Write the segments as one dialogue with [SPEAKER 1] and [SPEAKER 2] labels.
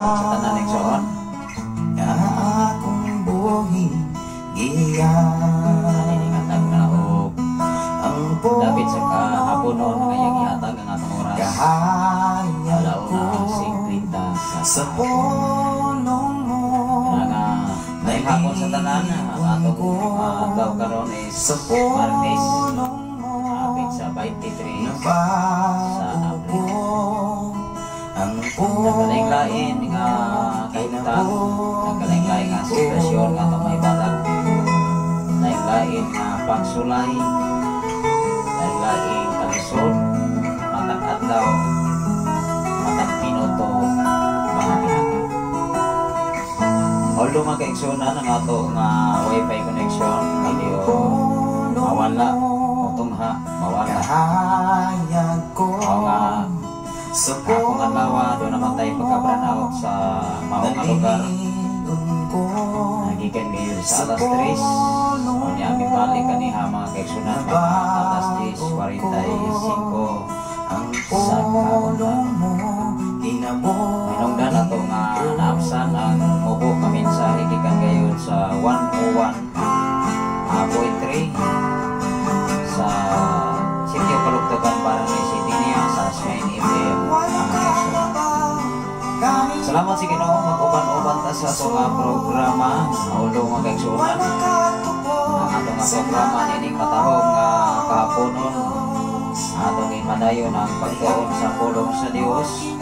[SPEAKER 1] sa tanan ng soon.
[SPEAKER 2] Na akong buhi giyan.
[SPEAKER 1] Iningatag na o
[SPEAKER 2] Ang
[SPEAKER 1] David sa kahapon noon ngayang ihatag ang atong oras.
[SPEAKER 2] kahayag
[SPEAKER 1] Alauna
[SPEAKER 2] ko
[SPEAKER 1] 50
[SPEAKER 2] sa
[SPEAKER 1] sa hapon.
[SPEAKER 2] pulong mo.
[SPEAKER 1] Nga ngayong hapon sa tanan ang atong adlaw karon is
[SPEAKER 2] Sa
[SPEAKER 1] Martes
[SPEAKER 2] pulong mo.
[SPEAKER 1] hapit sa 23
[SPEAKER 2] Nabasa ko ang
[SPEAKER 1] nagkalain-lain nga kahimutan, nagkalain-lain nga sitwasyon nga itong may balag, lain-lain nga pagsulay, lain-lain kalisod, matag adlaw, matag minuto, mga pinaka. Although magkaigsunan ang ato nga wifi connection, hindi mawala, utong ha, mawala.
[SPEAKER 2] kahayag ko
[SPEAKER 1] Nga
[SPEAKER 2] sa
[SPEAKER 1] akong adlaw doon naman tayo pagka-burn out sa maong nga lugar. Nagikan ngayon sa alas 3 o niya aming balik kaniha mga kaigsunan mga alas 10:45
[SPEAKER 2] ang
[SPEAKER 1] sa
[SPEAKER 2] pulong mo
[SPEAKER 1] Minungdan na ito nga naapsan ang mubo kaminsahe gikan ngayon sa 101.3 sa Sitio Kalugtugan Barangay City niya sa Asmain FM ang kaigsunan. Salamat sa Ginoo mag-uban-uban ta sa ato nga programa ulo mga kaigsunan. Ang ato nga programa nining matahong nga kahaponon atong ipadayon ang pagtuon sa pulong sa Dios.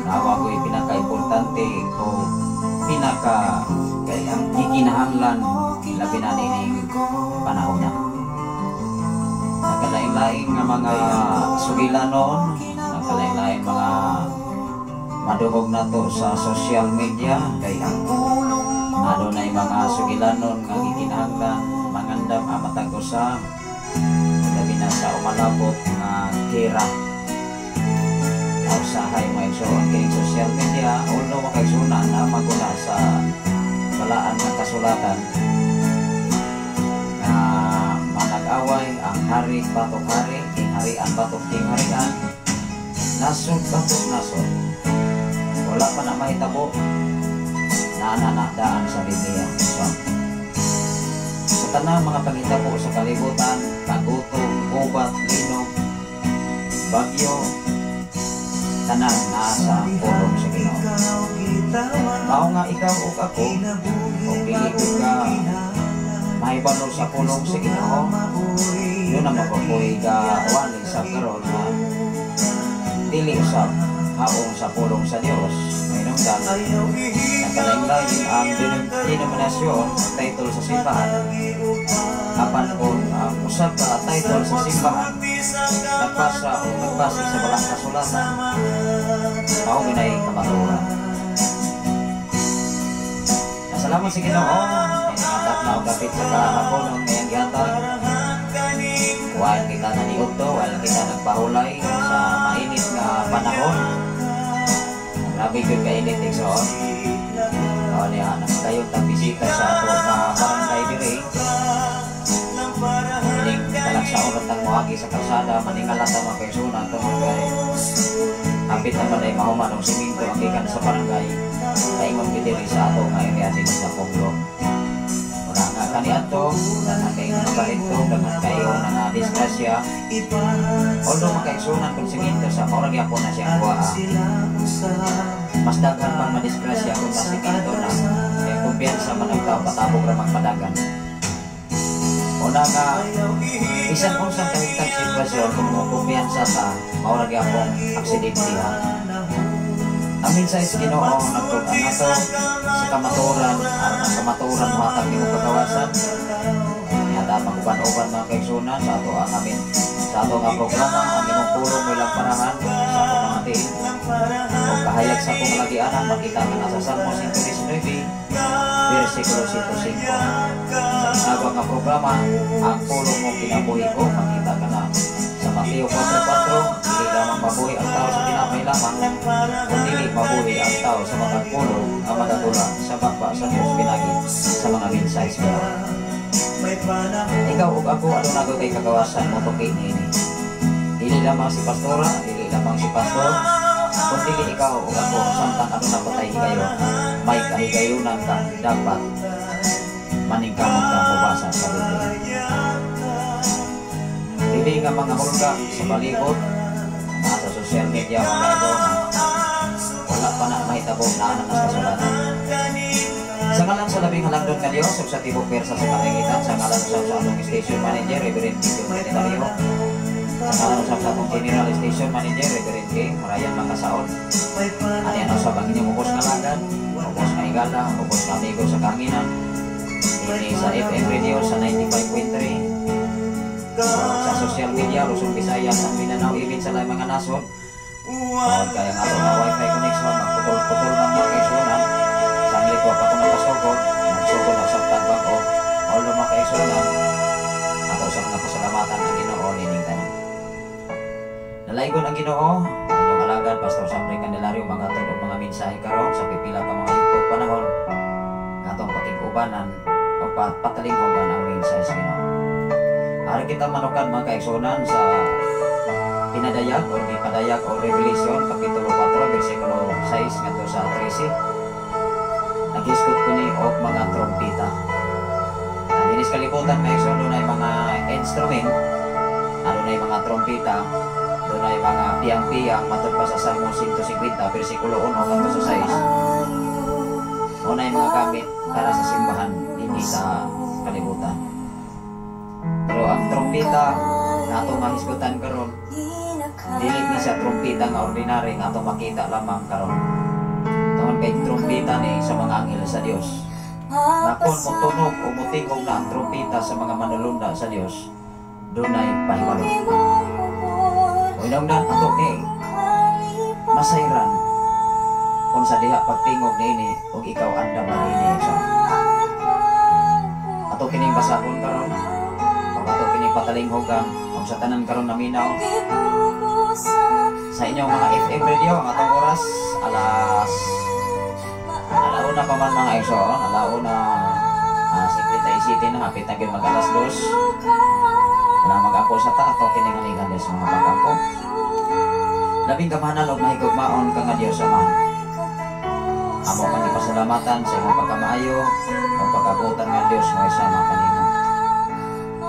[SPEAKER 1] Nawa ko'y pinaka-importante o pinaka-gikinahanglan labi na nining panahon na. Nagkalain-lain nga mga sugilanon, nagkalain-lain mga madugog na to sa social media. Ano na yung mga sugilanon nga gikinahanglan mangandam ang matag usa labi na sa umalabot nga kira usahay mo igsoon kay social media ulo makaigsunan na maguna sa balaan nga kasulatan nga manag-away ang hari batok hari kingharian batok kingharian nasod batok nasod wala pa na mahitabo na nanadaan sa Biblia. So, sa tanang mga pangitabo sa kalibutan, kagutom, gubat, linog, bagyo, tanan nasa pulong sa Ginoo. Mao nga ikaw ug ako, o pili ka mahibalo sa pulong sa Ginoo, yun ang mapapuhi ka wali sa karon na dili usab haong sa pulong sa Dios. Minungdan nagkalain-lain ang denominasyon title sa simbahan apan kung usab ka title sa simbahan nagpasa o nagbase sa balang kasulatan mao ginay kamaturan. Salamat sa Ginoo iningatap na og kapit sa kahapon ang ngayang gihatag wala kita naniudto wala kita nagpahulay sa mainit nga panahon. Grabe ko kainit igsoon. O niya kayo bisita sa ato nga barangay diri. Muling talagsaon at ang muhagi sa kalsada maningalat ang mga kaigsunan tungod kay hapit naman ay mahuman ang siminto ang gikan sa barangay kaingon gidiri sa ato nga area din sa Ponglo. Una nga kaniadto daghang kayo nabalito daghang kayo nga disgrasya. Although makaigsunan kung siminto sa murag yapon na siyang buha mas daghan pang madisgrasya kung masiminto na kaya kumpiyansa man ang tao patabog ra magpadagan. Una nga isang unsang kahitang sitwasyon kung kumpiyansa sa murag yapon aksidente ha. Ang minsan is Ginoo nagtugan na to sa kamaturan ang kamaturan matag nimo kagawasan niya dapat uban-uban mga kaigsunan sa ato ang amin sa ato nga programa ang imong pulong ilang parahan sa pamamatiin o kahayag sa akong lagianan makita nga nasa Salmo 119 versikulo 105 sa ginagawa nga programa ang pulong mo kinabuhi ko makita ka na sa Mateo 4:4 hindi lamang mabuhi ang tao sa tinapay lamang kundi mabuhi ang tao sa matagpulong ang matatula sa bakba sa Diyos pinagi sa mga minsay sa ikaw ug ako ano nago kay kagawasan mo pagkain ini. Dili lamang si pastora, dili lamang si pastor, Kung dili ikaw o ako, samtang ano na patay higayon, may kahigayunan kang dapat maningkamot kang mubasa sa Biblia. Dili nga mga hulga sa palibot, nasa social media mga ito na wala pa na mahitabog na anak sa kasulatan. Sa ngalan sa labing halangdon nga Diyos, sa tibok persa sa kalangitan, sa ngalan sa atong station manager, Reverend Tito Ordinario, sa ngalan sa atong general station manager, Reverend King, Marayan Makasaon, ano yan sa bangin yung ubos nga lagan, ubos nga higala, ubos nga amigo sa kanginan, ini sa FM radio sa 95.3, sa social media, Luzon, Visayas, ang Mindanao, even sa mga nasod, bawat kaya nga na wifi connection, magputol-putol man mga kaisunan, sa ko pa kung nakasugod, nagsugod na sa tagbag o all na mga kaisunan, at usap na pasalamatan ang Ginoo nining tanan. Nalaygon ang Ginoo, ang inyong alagad, Pastor Sampre Candelario, mga tulog mga mensahe karon sa pipila ka mga yugtog panahon, katong pakigubanan o patalinghogan ang mensahe sa Ginoo. Ari kita manukan mga kaisunan sa pinadayag o ipadayag o Revelation Kapitulo 4 versikulo 6 ngadto sa 13. Naghisgot ko ni og mga trompeta. Dinis kalibutan may so dunay mga instrument, dunay mga trompeta, dunay mga piyang-piyang matud pa sa Salmo 150 versikulo 1 ngadto sa 6. Unay mga gamit para sa simbahan dinhi sa kalibutan. Pero ang trompeta na atong mahisgutan karon dili ni sa trompeta nga ordinary nga atong makita lamang karon. Tungod kay trompeta ni sa mga anghel sa Dios. Nga kung mutunog o mutingog na ang trompeta sa mga manulunda sa Dios, dunay pahiwalo. O inawnan ato ni masayran kung sa diha pagtingog niini ug ikaw andam na niini sa ato kining basahon karon. Ato kining patalinghogan kung sa tanan karon naminaw sa inyong mga FM radio ang atong oras alauna pa man mga igsoon, alauna 57 na hapit na gyud mag alas 2 na mag-apo sa ta ato kining haligan sa mga pag-apo. Labing gamahanan og mahigugmaon ka nga Dios Ama. Amo kang ipasalamatan sa imong pagkamaayo o pagkabutan nga Dios mo isama kanimo.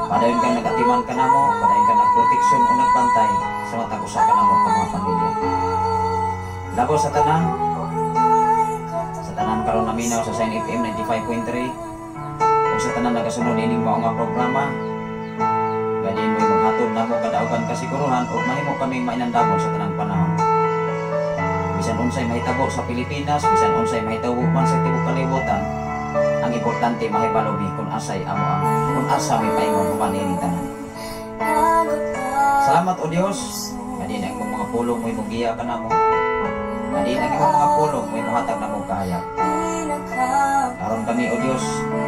[SPEAKER 1] Padayon kang nagatiman ka namo, padayon kang nagproteksyon o nagbantay sa matag usa ka namo ka mga pamilya. Labo sa tanan karon naminaw sa Sign FM 95.3 kung sa tanan nagasunod ining mao nga programa, ganin mo maghatod namo kadaugan kasiguruhan o mahimo kaming mainandamon sa tanang panahon. Bisan unsay mahitabo sa Pilipinas, bisan unsay mahitabo man sa tibuok kalibutan, ang importante mahibalo mi kung asay amo ang kung asa mi paingon humanin tanan. Salamat o Dios, ganin ang mga pulong mo giya ka namo. Ganin ang mga pulong mo hatag namo kahayag. Karon kami o Dios,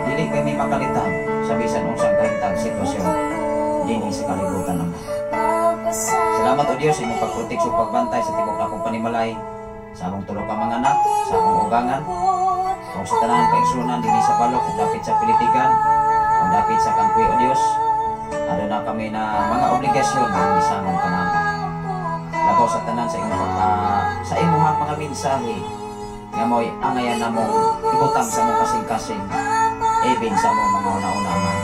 [SPEAKER 1] dili kami makalitan sa bisan unsang kahintang sitwasyon dinhi sa kalibutan namo. Salamat o Dios imong pagprotekso ug pagbantay sa tibuok akong panimalay sa among tulo ka mga anak, sa among ugangan, kung sa tanan kaigsunan dinhi sa balok ug dapit sa Pilitigan, ug dapit sa Kampuy o Dios. Ano na kami na mga obligasyon nga gisamon kanamo. Labaw sa tanan sa imong mga mensahe nga mo'y angayan namong ibutang sa mong kasing-kasing even sa mong mga una-una man.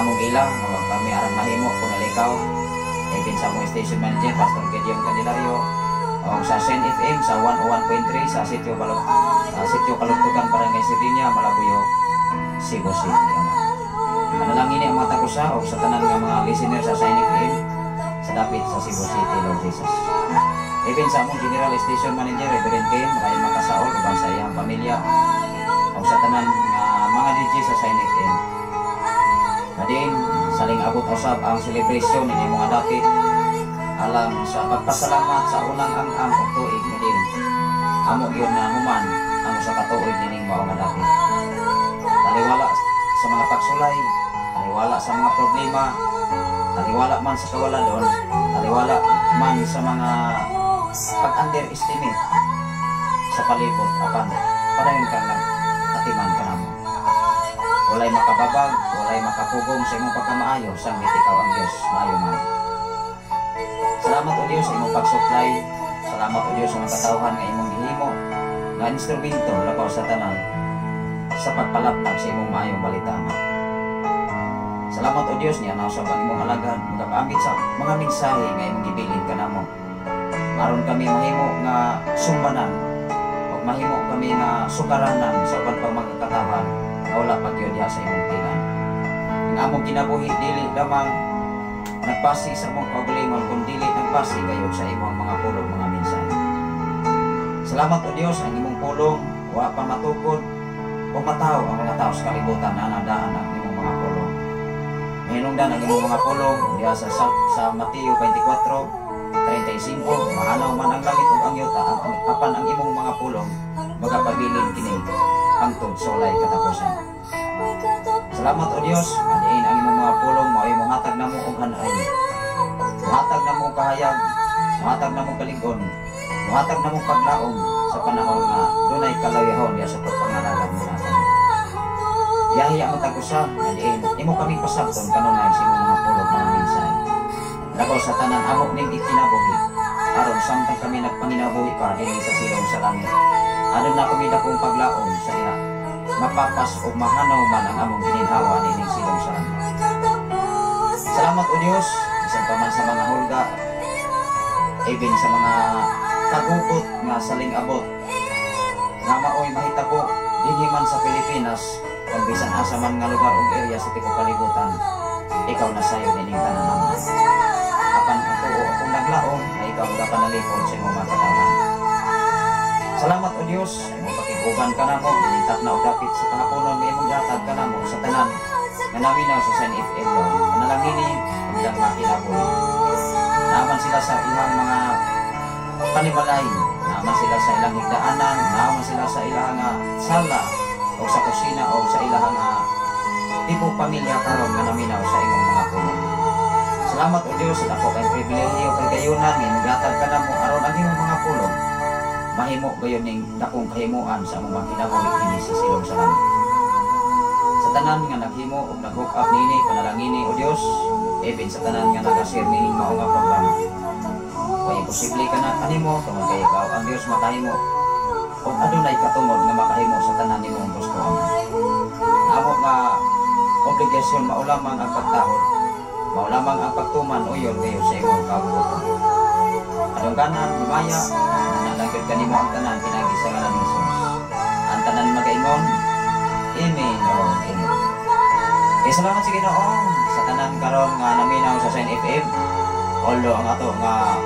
[SPEAKER 1] Among ilang nga wag kami aram mahimo kung nalikaw even sa mong station manager Pastor Gideon Candelario o sa Sen FM sa 101.3 sa Sitio Kalugtugan Barangay Sidinia, Malabuyo, Cebu City. Manalangin ang mga tagusa o sa tanan nga mga listener sa Sen FM sa dapit sa Cebu City, Lord Jesus. Even sa among General Station Manager, Reverend Ken, Marayan Makasaon, ubang sa iyang pamilya, o sa tanan mga DJ sa Sign FM. Kadin, saling abot usab ang celebration ng mga dapit, alam sa pagpasalamat sa unang ang tuig na din. Amo yun na human, ang sa katuig nining mao nga dapit. Taliwala sa mga pagsulay, taliwala sa mga problema, taliwala man sa kawaladon, taliwala man sa mga pag-underestimate sa palibot apan padayon ka nag-atiman ka namo. Walay makababag, walay makapugong sa imong pagkamaayo sang ikaw ang Dios maayo man. Salamat o Dios sa imong pagsuplay, Salamat o Dios sa mga katawhan nga imong gihimo nga instrumento labaw sa tanan sa pagpalaplag sa imong maayong balita. Salamat o Dios niya na sa imong alagad magagamit sa mga mensahe nga imong gibilin kanamo. Aron kami mahimo nga sumbanan o mahimo kami nga sukaranan sa pagpamagkatawhan nga wala pagyud sa imong tilan. Ang among kinabuhi dili lamang nagpasi sa among kaugalingon kundi dili nagpasi gayud sa imong mga pulong mga mensahe. Salamat o Dios ang imong pulong wa pa matukod o mataw ang mga tao sa kalibutan na nadaan ang imong mga pulong. Hinungdan ang imong mga pulong diha sa Mateo 24:35 mahanaw man ang langit ug ang yuta apan ang imong mga pulong magapabilin kini hangtod sulay katapusan. Salamat o Dios nga diin ang imong mga pulong mao imong hatag namo og hanay. Hatag namo kahayag, hatag namo kalig-on, hatag namo paglaom sa panahon nga dunay kalawihon diha sa pagpangalagan mo natin. Yahiya mo tagusa nga diin imo kami pasabton kanunay sa imong mga pulong mga mensahe. Labaw sa tanan amo ning ikinabuhi aron samtang kami nagpanginabuhi pa dinhi sa silong sa langit. Adun na kami dakong paglaom sa diha mapapas o mahanaw man ang among gininhawa nining silong sa langit. Salamat o Dios bisan pa man sa mga hulga even sa mga kagupot nga saling abot nga maoy mahitabo dinhi man sa Pilipinas kung bisan asa man nga lugar o area sa tibok kalibutan ikaw na sayo nining tanan naman. Apan ako o akong naglaom na ikaw magapanalikod sa imong mga katawhan. Salamat o Dios imong pakiguban ka namo dinitap na og dapit sa kahaponon nga imong gihatag ka namo sa tanan nga naminaw sa San FM Lord. Panalangini ang ilang mga kinabuhi. Naaman sila sa ilang mga panimalay, naaman sila sa ilang higdaanan, naaman sila sa ilang sala o sa kusina o sa ilang tipo pamilya karon nga naminaw sa imong mga puno. Salamat o Dios sa dako kay pribilehiyo kay gayunan nga maghatag ka namo aron ang imong mga pulong mahimo gayon ning dakong kahimuan sa among mga kinabuhi dinhi sa silong sa langit. Sa tanan nga naghimo ug nag-hook up nini panalangini o Dios even sa tanan nga nag-share nining mao nga programa. Kaya posible ka na kanimo tungod kay ikaw ang Dios makahimo ug adunay katungod nga makahimo sa tanan nimong gusto. Amo nga obligasyon mao lamang ang pagtahod, mao lamang ang pagtuman uyon kayo sa imong kabubuton. Adong ganan himaya nalagad kanimo ang tanan pinagi sa ngalan ni Jesus. Ang tanan magaingon. Amen. Amen. Salamat sa Ginoo sa tanan karon nga naminaw sa San FM. Although ang ato nga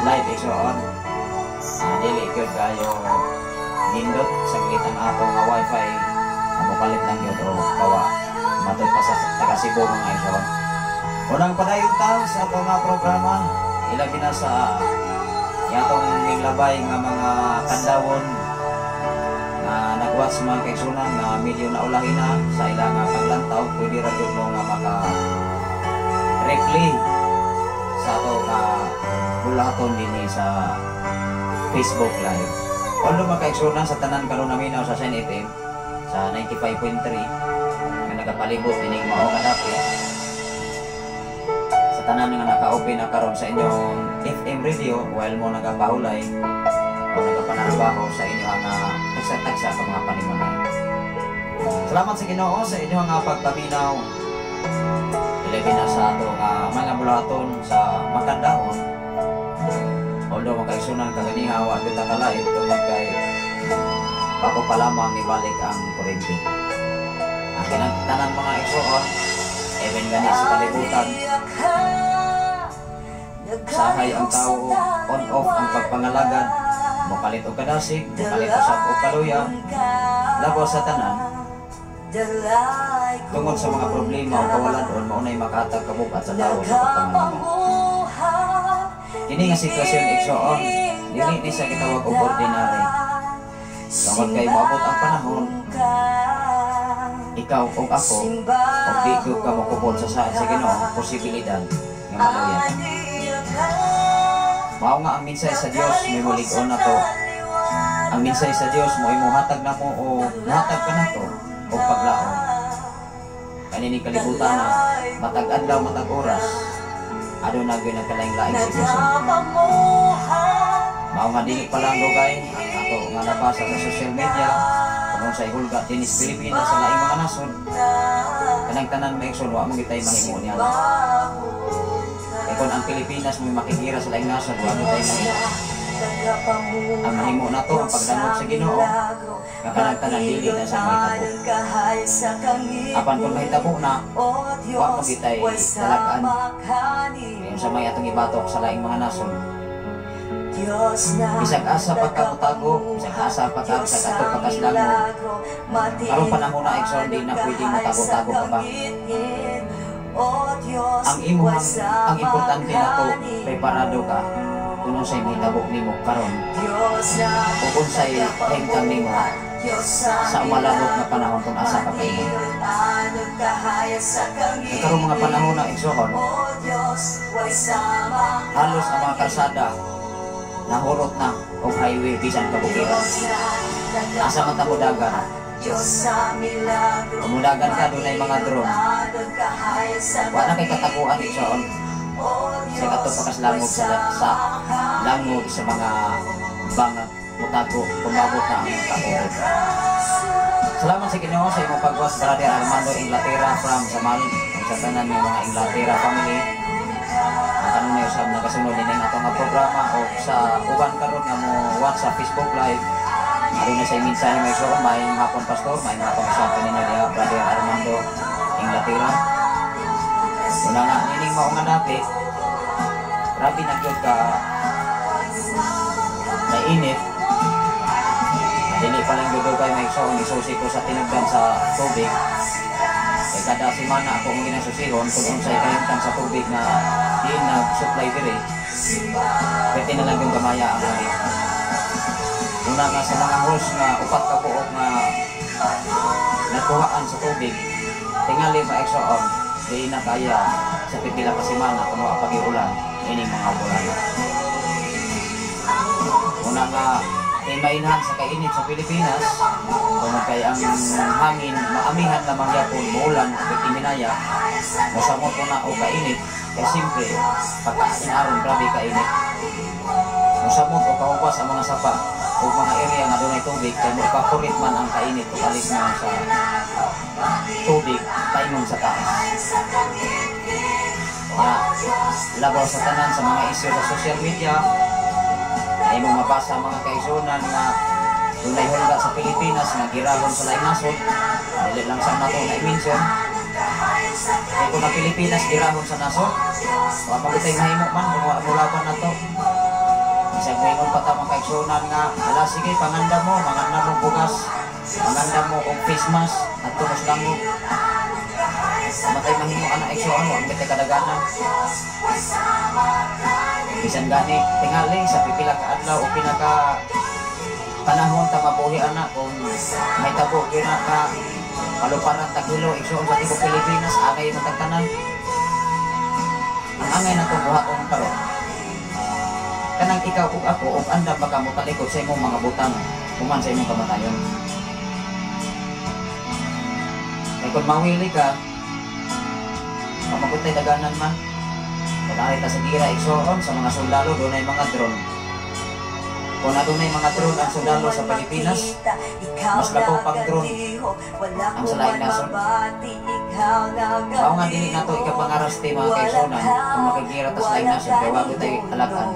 [SPEAKER 1] live igsoon dili gyud kayo nindot saglit ang ato nga wifi mapalit lang yun o kawa matod pa sa taga Cebu mga igsoon. Unang padayon ta sa ato nga programa ilabi na sa yatong minglabay nga mga kandawon na nag-watch mga kaigsunan nga milyon na ulahin na sa ilang paglantaw pwede ra gyud mo nga maka replay sa ato nga bulaton dinhi sa Facebook Live. Although mga kaigsunan sa tanan karon naminaw sa San FM sa 95.3 nga nagapalibot dining mao nga dapit sa tanan nga naka-open na karon sa inyong FM radio while mo nagapahulay o nagapanarbaho sa inyong tagsa-tagsa sa mga panimalay. Salamat sa Ginoo sa inyong pagpaminaw ilabi na sa ato mga bulaton sa makandahon. Although makaigsunan kaganiha wa kita kalait tungod kay bago pa lamang ibalik ang kurente. Ang kinatanan mga igsoon even gani sa kalibutan sahay ang tao on-off ang pagpangalagad mukalit o kadasig, mukalit usap o kaluya labaw sa tanan tungod sa mga problema o kawaladon maunay makahatag kabukat sa tao sa pagpangalagad. Kini nga sitwasyon igsoon dili ni sa gitawag og ordinary tungod kay moabot ang panahon ikaw o ako o di ko ka makupod sa Ginoo posibilidad nga maluyan. Mao nga ang minsay sa Dios may mulig-on na to. Ang minsay sa Dios mo imuhatag na mo o hatag ka na to o paglaon. Kanini kalibutan na matag adlaw matag oras aduna gyud nagkalaing-laing sitwasyon. Mao nga dili pa lang dugay ato nga nabasa sa social media kung sa ihulga dinis Pilipinas sa laing mga nasod. Kanang tanan maigsoon wa mo gitay mahimo niya. Kung ang Pilipinas may makikira sa laing nasod, wa mo tayo mahimo. Ang mahimo na to ang pagdamot sa Ginoo nga kanang tanan dili na sa mahitabo. Apan kung mahitabo na, wa mo gitay talagaan. Ngayon sa may atong ibatok sa laing mga nasod. Bisag asa pagkamutago, bisag asa pagkab sa ato pagkaslango. Karong panahon na igsoon di na pwede mo tago-tago pa ba? Ang importante na to, preparado ka kung unsay mahitabo nimo karon. Kung unsay hingtang nimo sa malabot na panahon kung asa ka kayo. Karong mga panahon na igsoon, halos ang mga kalsada nahurot na o highway bisan kabukiran. Asa man ta mudagan? Mudagan ka doon ay mga drone. Wala kay katakuan igsoon. Sa kato pakaslangog sa langog sa mga bangag mutago kumabot na ang kabukiran. Salamat sa Ginoo sa imong pagwas, Brother Armando Inglaterra from Samal, sa tanan ng mga Inglaterra family. Ang na usab nagasunod din ang atong programa o sa uban karon nga mo watch sa Facebook Live. Aron na sa mensahe may show may hapon pastor, may hapon sa kanina dia Brother Armando Inglaterra. Una nga nining mao nga dati. Grabe na gyud ka init. Dili pa lang gyud kay may show ni susi ko sa tinagdan sa tubig. Kada semana ako mong ginasosihon kung unsay kahimtang sa tubig na di nag-supply dire. Pwede na lang yung gamaya ang hari. Una nga sa mga host nga upat ka buok nga nakuhaan sa tubig, tingali pa exoon, di na kaya sa pipila ka semana kung wala pag-iulan, ining mga bulan. Una nga mainhan sa kainit sa Pilipinas, kung kaya ang hangin maamihan na mangyapon muulan o kiminaya, masamot ko na o kainit, kaya simple, pagka-inaron grabe kainit. Masamot o kahupas ang mga sapa o mga area nga doon ay tubig, kaya magpapurit man ang kainit o kalit na sa tubig, taingon sa taas. Kaya labaw sa tanan sa mga isyu sa social media, ay mong mabasa mga kaigsunan nga dunay hulga sa Pilipinas nga girahon sa laing nasod. Dili lang sa nato na i-mention. Kaya kung ang Pilipinas girahon sa nasod, wa magutay mahimo man kung wa mulaban na to. Isang maingon pa ta mga kaigsunan nga, ala sige panganda mo bugas, panganda mo og face mask at tumos langog. Matay mahimo ana igsuon wa mitay kadaganan. Bisan gani tingali sa pipila ka adlaw o pinaka panahon ta mabuhi ana kung may tabo gyud na ka paluparan tagilo igsuon sa tibok Pilipinas angay matagtanan. Ang angay na tong buhaton karon. Kanang ikaw ug ako ug anda baka motalikod sa imong mga butang human sa imong kamatayon. Kay kun mawili ka pamaguntay daganan man. Kung nakita sa gira igsoon sa mga sundalo, doon ay mga drone. Kung doon ay mga drone ang sundalo sa Pilipinas, mas labaw pang drone ang sa laing nasod. Bao nga dili na ito ikapangaraste mga kaigsunan kung makagira ta sa laing nasod, kaya wag tayo alagaan.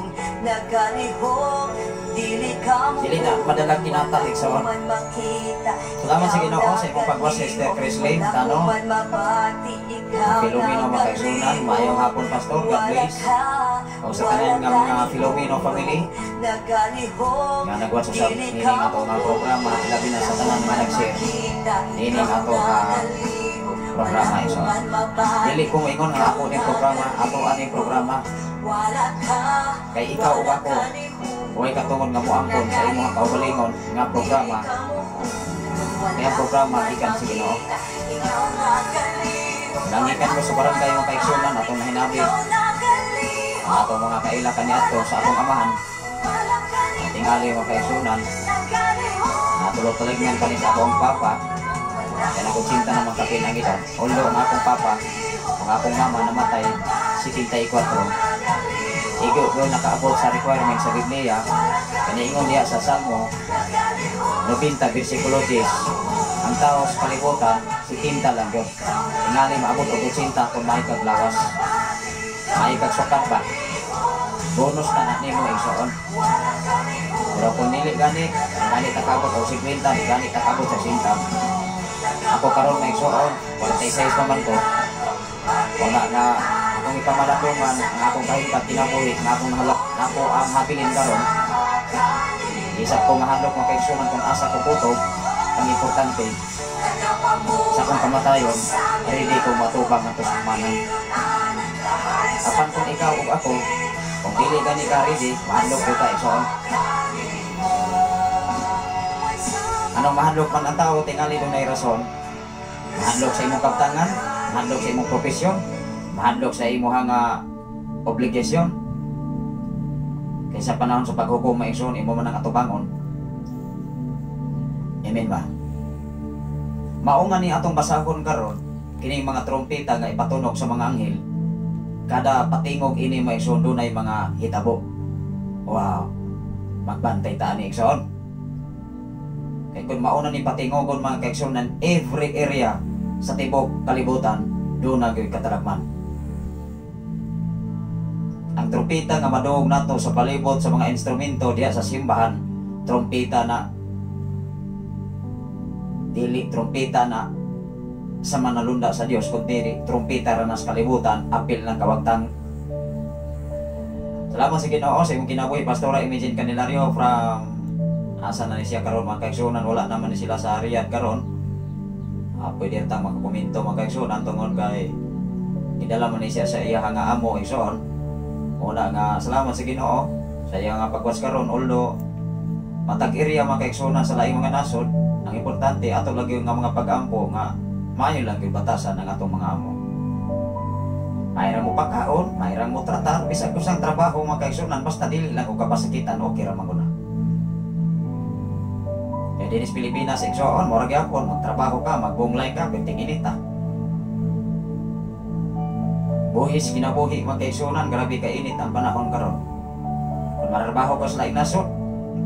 [SPEAKER 1] Dili na madalang kinatalik sa on. Salamat sa Ginoo sa imong pagwas sa Sister Chrislyn Tano. Filomeno mga kaigsunan, mayong hapon pastor, God bless. O sa tanan nga mga Filomeno family nga nagwatch sa nining ato nga programa, labi na sa tanan nga nag-share nining ato nga programa iso. Dili ko moingon nga ako ning programa, ato aning programa. Kay ikaw ug ako, huwag katungod nga moangkon sa imong kaugalingon nga programa. Nga programa ikan sa Ginoo. Nangikan ko sa barangay mga kaigsunan atong nahinabi ang atong mga kaila kaniadto sa atong amahan. Tingali mga kaigsunan natulog-tulignan kani sa akong papa. Kaya nagkutsinta naman kapin ang edad. Although ang akong papa, ang akong mama namatay 74. igo ko nakaabot sa requirement sa Biblia. Kaniingon diya sa Salmo 90 versikulo 10. Ang tao sa kalibutan si tinta lang yun. Tingali maabot og 80 kung may kaglawas. May kagsukat ba? Bonus na nimo igsoon. Pero kung nili gani takabot og 50, gani takabot sa 100. Ako karon may igsoon, 46 naman ko. Wala na akong ipamaladungan ang akong kahintag kinabuhi na akong nahalak na ako ang habilin karon. Isa ko mahalok ng kaigsunan kung asa ko puto. Ang importante sa akong kamatayon, ready kong matubang ang tusmanan. Apan kung ikaw o ako, kung dili gani ka ready, mahalok ko tayo soon. Anong mahalok man ang tao, tingali doon ay rason. Mahalok sa imong kaptangan, mahalok sa imong profesyon, mahalok sa imong obligasyon. Kaysa panahon sa paghukom maigsoon, imo man ang atubangon. Amen ba? Maunga ni atong basahon karon kining mga trompeta nga ipatunog sa mga anghel. Kada patingog ini maigsoon dunay mga hitabo. Wow. Magbantay ta ani igsoon. Kay kun mauna ni patingogon mga kaigsuonan every area sa tibok kalibutan doon na gyud katalagman. Ang trompeta nga madungog nato sa palibot sa mga instrumento diya sa simbahan, trompeta na dili trompeta na sa manalunda sa Dios, kundi trompeta ra nas kalibutan, apil ng kawagtang. Salamat sa Ginoo sa imong kinabuhi, Pastora Imagine Candelario from asa na ni siya karon mga kaigsuonan, wala naman ni sila sa Riyadh karon. Pwede tang makakomento mga kaigsuonan tungod kay idala man ni siya sa iya nga amo igsoon. Una nga salamat sa Ginoo sa iya nga pagwas karon, although matag area mga kaigsuonan sa laing mga nasod. Ang importante ato lagi nga mga pag-ampo nga maayo lang yung batasan ng atong mga amo. Mayroon mo pagkaon, mayroon mo tratar, bisag kusang trabaho mga kaigsuonan, basta dili lang og kapasakitan, okay ra man guna. Kaya dinis Pilipinas igsoon, murag gyapon magtrabaho ka, magbunglay ka, perting inita. Buhis kinabuhi mga kaigsuonan, grabe ka init ang panahon karon. Kung marabaho ka sa laing nasod,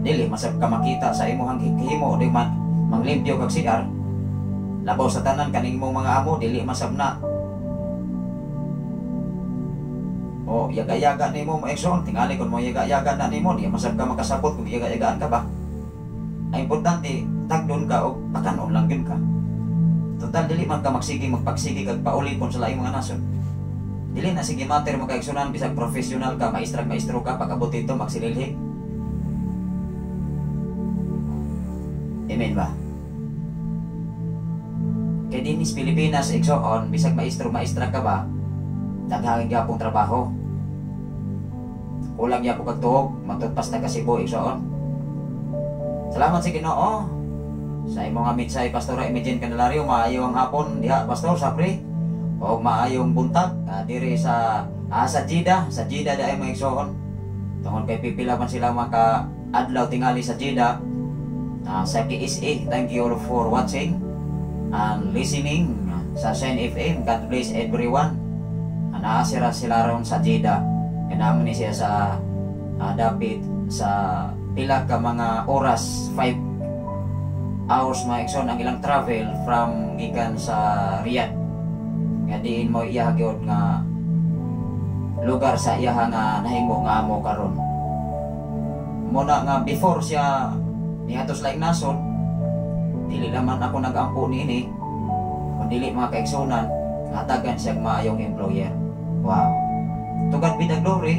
[SPEAKER 1] dili masab ka makita sa imong himo di man manglimpyo kag CR. Labaw sa tanan kaning mong mga amo dili masabna. O yaga-yaga nimo mo igsoon, tingali kun mo yaga-yaga na nimo, di masab ka makasabot kung yaga-yagaan ka ba. Ang importante tagdon ka o pakanon lang gyud ka. Total dili man ka magsige magpagsige kag paulipon sa laing mga nasod. Dili na sige matter makaigsunan bisag professional ka, maestro ka, pagabot dito magsililhi. Amen ba? Kaya dinis Pilipinas igsoon, bisag maestra ka ba, daghang gyapong trabaho. Kulang gyapon kag tuog, matutpas na ka Cebu igsoon. Salamat sa Ginoo sa imong mitsay Pastora Imagine Candelario, maayo ang hapon diha Pastor Sapri o maayong buntag diri sa sa Jeddah daay mga igsoon. Tungod kay pipila man sila maka adlaw tingali sa Jeddah. Sa KSA, thank you all for watching and listening sa Shine FM. God bless everyone. Naasira sila ron sa Jeddah. Kanaman ni siya sa dapit sa pila ka mga oras, 5 hours mga igsoon ang ilang travel from gikan sa Riyadh. Nga diin mo iya gyud nga lugar sa iya nga nahimo nga amo karon. Muna nga before siya niadtos laing nasod, dili naman ako nag-ampo niini, kundi mga kaigsuonan hatagan siya maayong employer. Wow. To God be the glory.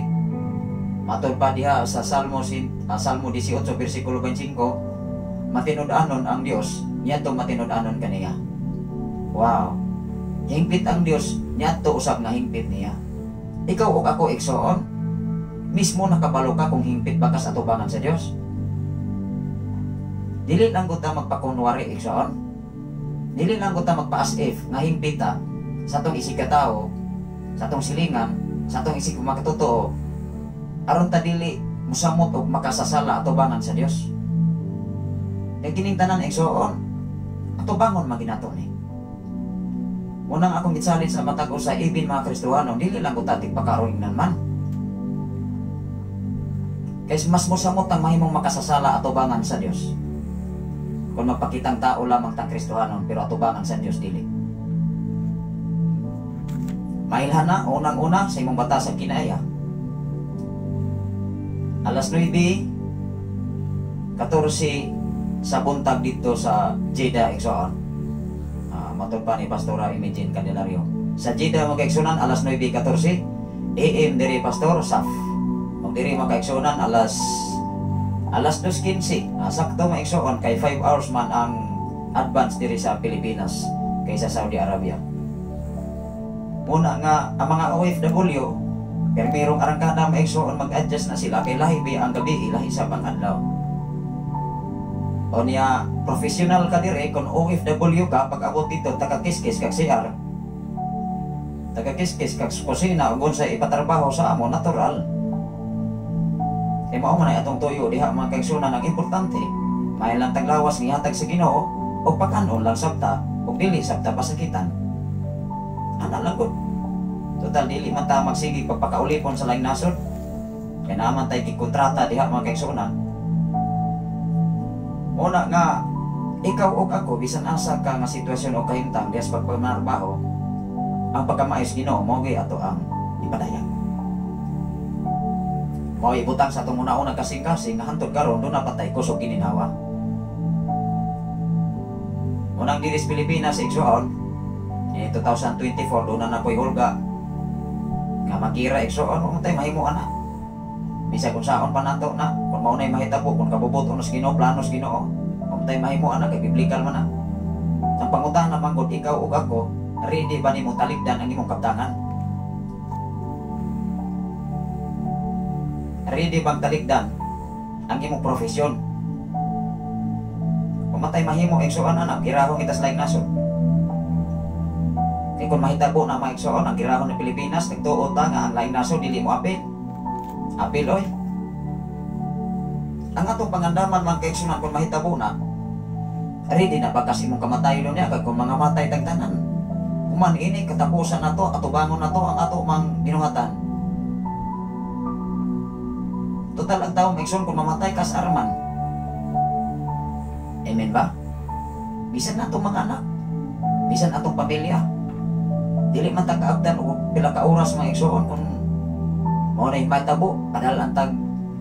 [SPEAKER 1] Matod pa diha sa Salmo 18 versikulo 25, matinud-anon ang Dios, niadto matinud-anon kaniya. Wow. Hingpit ang Dios, niadto usab nga hingpit niya. Ikaw ug ako igsoon, mismo nakabalo ka kung hingpit ba ka sa atubangan sa Dios. Dili lang gud ta magpakunwari igsoon. Dili lang gud ta magpa-as if nga hingpita sa atong isig ka tao, sa atong silingan, sa atong isig makatotoo. Aron ta dili musamot og makasasala atubangan sa Dios. Kay kining tanan igsoon, atubangon maginato ni. Munang akong gitsalin sa matag usa ibin mga Kristohano, dili lang gud ta tigpakaroingnan man. Kaya mas mosamot ang mahimong makasasala atubangan sa Dios. Kung magpakitang tao lamang tang Kristohanon pero atubangan sa Dios dili. Mailhan na unang-una sa imong bata sa kinaya. Alas 9:14 sa buntag dito sa Jeddah, Exxon. Matod pa ni Pastora Imagine Candelario. Sa Jeddah magkaigsunan alas 9:14 AM diri Pastor Saf. Kung diri magkaigsunan alas 2:15. Sakto maigsuon kay 5 hours man ang advance diri sa Pilipinas kaysa Saudi Arabia. Muna nga ang mga OFW permirong arangkada maigsuon mag-adjust na sila kay lahi ba ang gabi ilahi sa pang-adlaw. O niya, professional ka dire, kung OFW ka, pag abot dito, taga-kiskis kag CR. Taga-kiskis kag kusina, o sa ipatrabaho sa amo, natural. Kaya mao man ay atong tuyo, diha mga kaigsunan ang importante. May lang taglawas ni hatag sa Ginoo, o pag-anon lang sabta, o dili sabta pasakitan. Ana lang gud. Total, dili man ta magsigi pagpakaulipon sa laing nasod. Kaya naman tayo kikontrata diha mga kaigsunan. Una nga, ikaw o ako, bisan asa ka nga sitwasyon o kahimtang dias pagpamarbaho, ang pagkamaayos Ginoo mo gay ato ang ipadayag. Mao ibutang sa atong una-una kasing-kasing nga hantod karon do na patay kusog gininawa. Unang diri sa Pilipinas igsuon 2024 do na napoy hulga nga makira igsuon mo tay mahimo ana. Bisa kung saon pa nato na, kung maunay mahitabo, kung kabubuto nos Ginoo, planos Ginoo, kung tayo mahimo ana kay biblikal man na. Ang pangutana man gud ikaw ug ako, ready ba nimo taligdan ang imong kabtangan? Ready bang taligdan ang imong profesyon? Kung matay mahimo igsuon ana, girahon kita sa laing nasod. Kay kung mahitabo na maigsuon ang girahon ng Pilipinas, nagtuo ta nga ang laing nasod dili mo apil. Apil oy. Ang atong pangandaman man kaigsunan kung mahitabo na, ready na ba kasi mong kamatayon niya kag kung mga matay tagtanan. Kuman ini katapusan nato, atubangon nato ang ato mang binuhatan. Total ang taong maigsuon kung mamatay kas arman. Amen ba? Bisan natong mga anak, bisan atong pamilya. Dili man ta kaabtan og pila ka oras maigsuon kung mo na mahitabo, padahal ang tag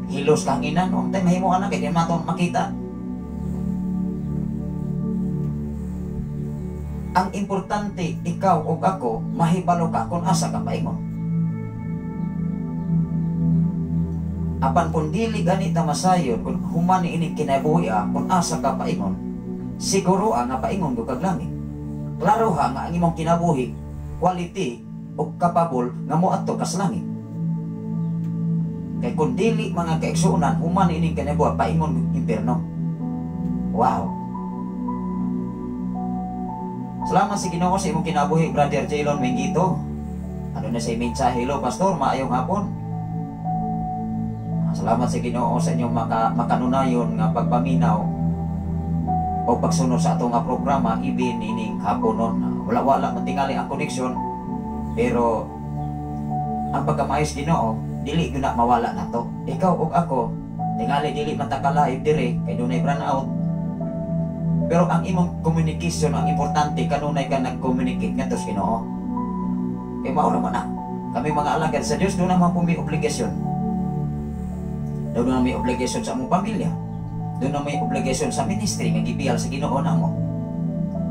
[SPEAKER 1] hilos kahanginan, o tayo mahimo anak, kaya di naman makita. Ang importante, ikaw o ako, mahibalo ka kung asa ka paingon. Apan kung dili ganita masayon, kung humani ini kinabuhi kung asa ka paingon, siguro nga paingon ko kag langit. Klaro ha nga ang imong kinabuhi, quality o kapabol nga mo ato kas langit. Kaya kung dili mga kaigsunan, human ining kinabuhi, paingon impierno. Wow! Salamat sa Ginoo sa imong kinabuhi, Brother Jaylon Mengito. Ano na sa mensahe, hello Pastor, maayong hapon. Salamat sa Ginoo sa inyong makanunayon nga pagpaminaw o pagsunod sa atong nga programa, even ining hapon nun. Wala-wala matingali ang koneksyon, pero ang pagkamaayos Ginoo, dili gyud na mawala na to. Ikaw ug ako, tingali dili man ta ka-live dire kay dunay brand out. Pero ang imong communication ang importante, kanunay ka nag-communicate ngadto sa Ginoo. Kay mao naman na. Kami mga alagad sa Dios, doon naman po may obligasyon. Doon na may obligasyon sa among pamilya. Doon na may obligasyon sa ministry nga gibiyal sa Ginoo namo.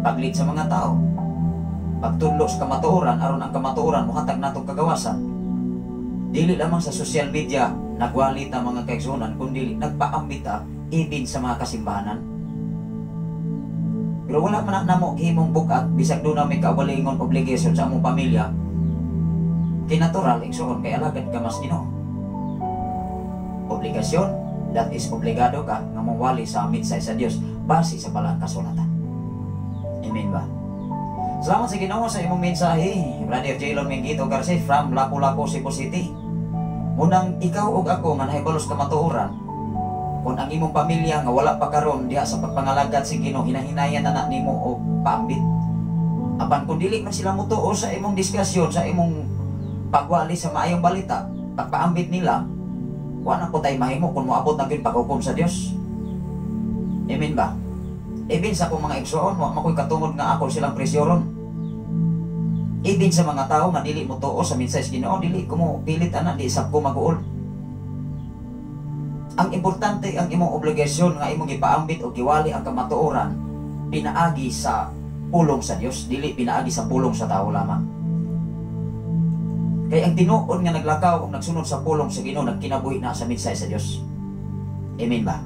[SPEAKER 1] Paglit sa mga tao. Pagtudlo sa kamatuoran aron ang kamatuoran mohatag natong kagawasan. Dili lamang sa social media nagwalit ang mga kaigsunan, kundi nagpaambita even sa mga kasimbahanan. Pero wala man na mo himong bukat, bisag doon na may kawalingon obligation sa among pamilya. Kinatural, igsuon kay alagad ka mas Ginoo. Obligasyon, that is obligado ka nga mawali sa midsay sa Dios base sa balang kasulatan. Amen ba? Salamat sa Ginoo sa imong mensahe, Brother Jaylon Mengito Garces from Lapu-Lapu, Cebu City. Munang ikaw ug ako nga nahibalos ka matuoran, kung ang imong pamilya nga wala pa karon diha sa pagpangalagad sa Ginoo, hinahinayan na nimo og paambit. Apan kung dili man sila mutuo sa imong diskusyon, sa imong pagwali sa maayong balita, pagpaambit nila, wa na po tayo mahimo kung moabot na gyud paghukom sa Dios. Amen ba? Even sa akong mga igsoon, wa makoy katungod nga ako silang presyoron. Even sa mga tao nga dili mo tuo sa mensahe Ginoo, dili ko mo pilit ana, di sab ko maguol. Ang importante ang imong obligasyon nga imong gipaambit o giwali ang kamatuoran pinaagi sa pulong sa Dios, dili pinaagi sa pulong sa tao lamang. Kaya ang tinuod nga naglakaw o nagsunod sa pulong sa Ginoo nagkinabuhi na sa mensahe sa Dios. Amen ba?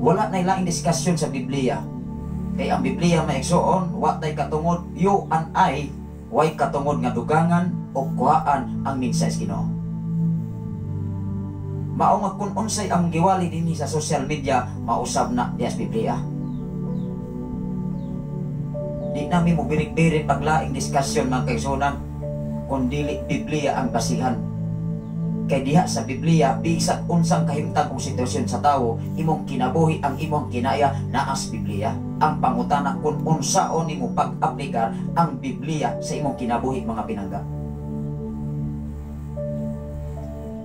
[SPEAKER 1] Wala na ilaing diskusyon sa Biblia. Kaya ang Biblia maigsoon, wa tay katungod you and I, way katungod nga dugangan o kuhaan ang mensahe sa Ginoo. Mao nga kung unsay ang giwali dinhi sa social media, mausab na dias Biblia. Di namin mo birig-birig paglaing diskusyon mga kaigsunan kung dili Biblia ang basihan. Kay diha sa Biblia, bisag unsang kahimtang kong sitwasyon sa tao, imong kinabuhi ang imong kinaya naas Biblia. Ang pangutana kung unsaon nimo pag-aplikar ang Biblia sa imong kinabuhi mga pinangga.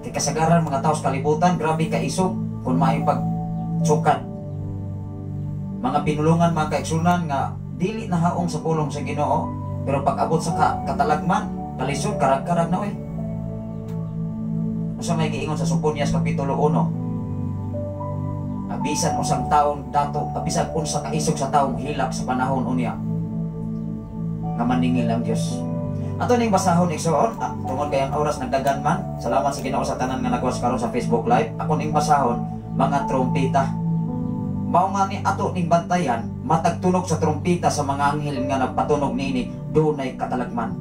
[SPEAKER 1] Kay kasagaran mga tao sa kalibutan, grabe ka isog kung maayong pagsukat. Mga pinulungan mga kaigsunan nga dili na haong sa pulong sa Ginoo, pero pag abot sa katalagman, kalisod karag-karag na Usa may giingon sa Soponias Kapitulo 1. Abisan usang taon dato, abisan unsa ka isog sa taong hilak sa panahon unya nga maningil ang Dios. Ato ning basahon igsoon, tungod kay ang oras nagdagan man. Salamat sa Ginoo sa tanan nga nagwas karon sa Facebook Live. Ako ning basahon mga trompeta. Mao nga ni ato ning bantayan, matagtunog sa trompeta sa mga anghel nga nagpatunog niini, dunay katalagman.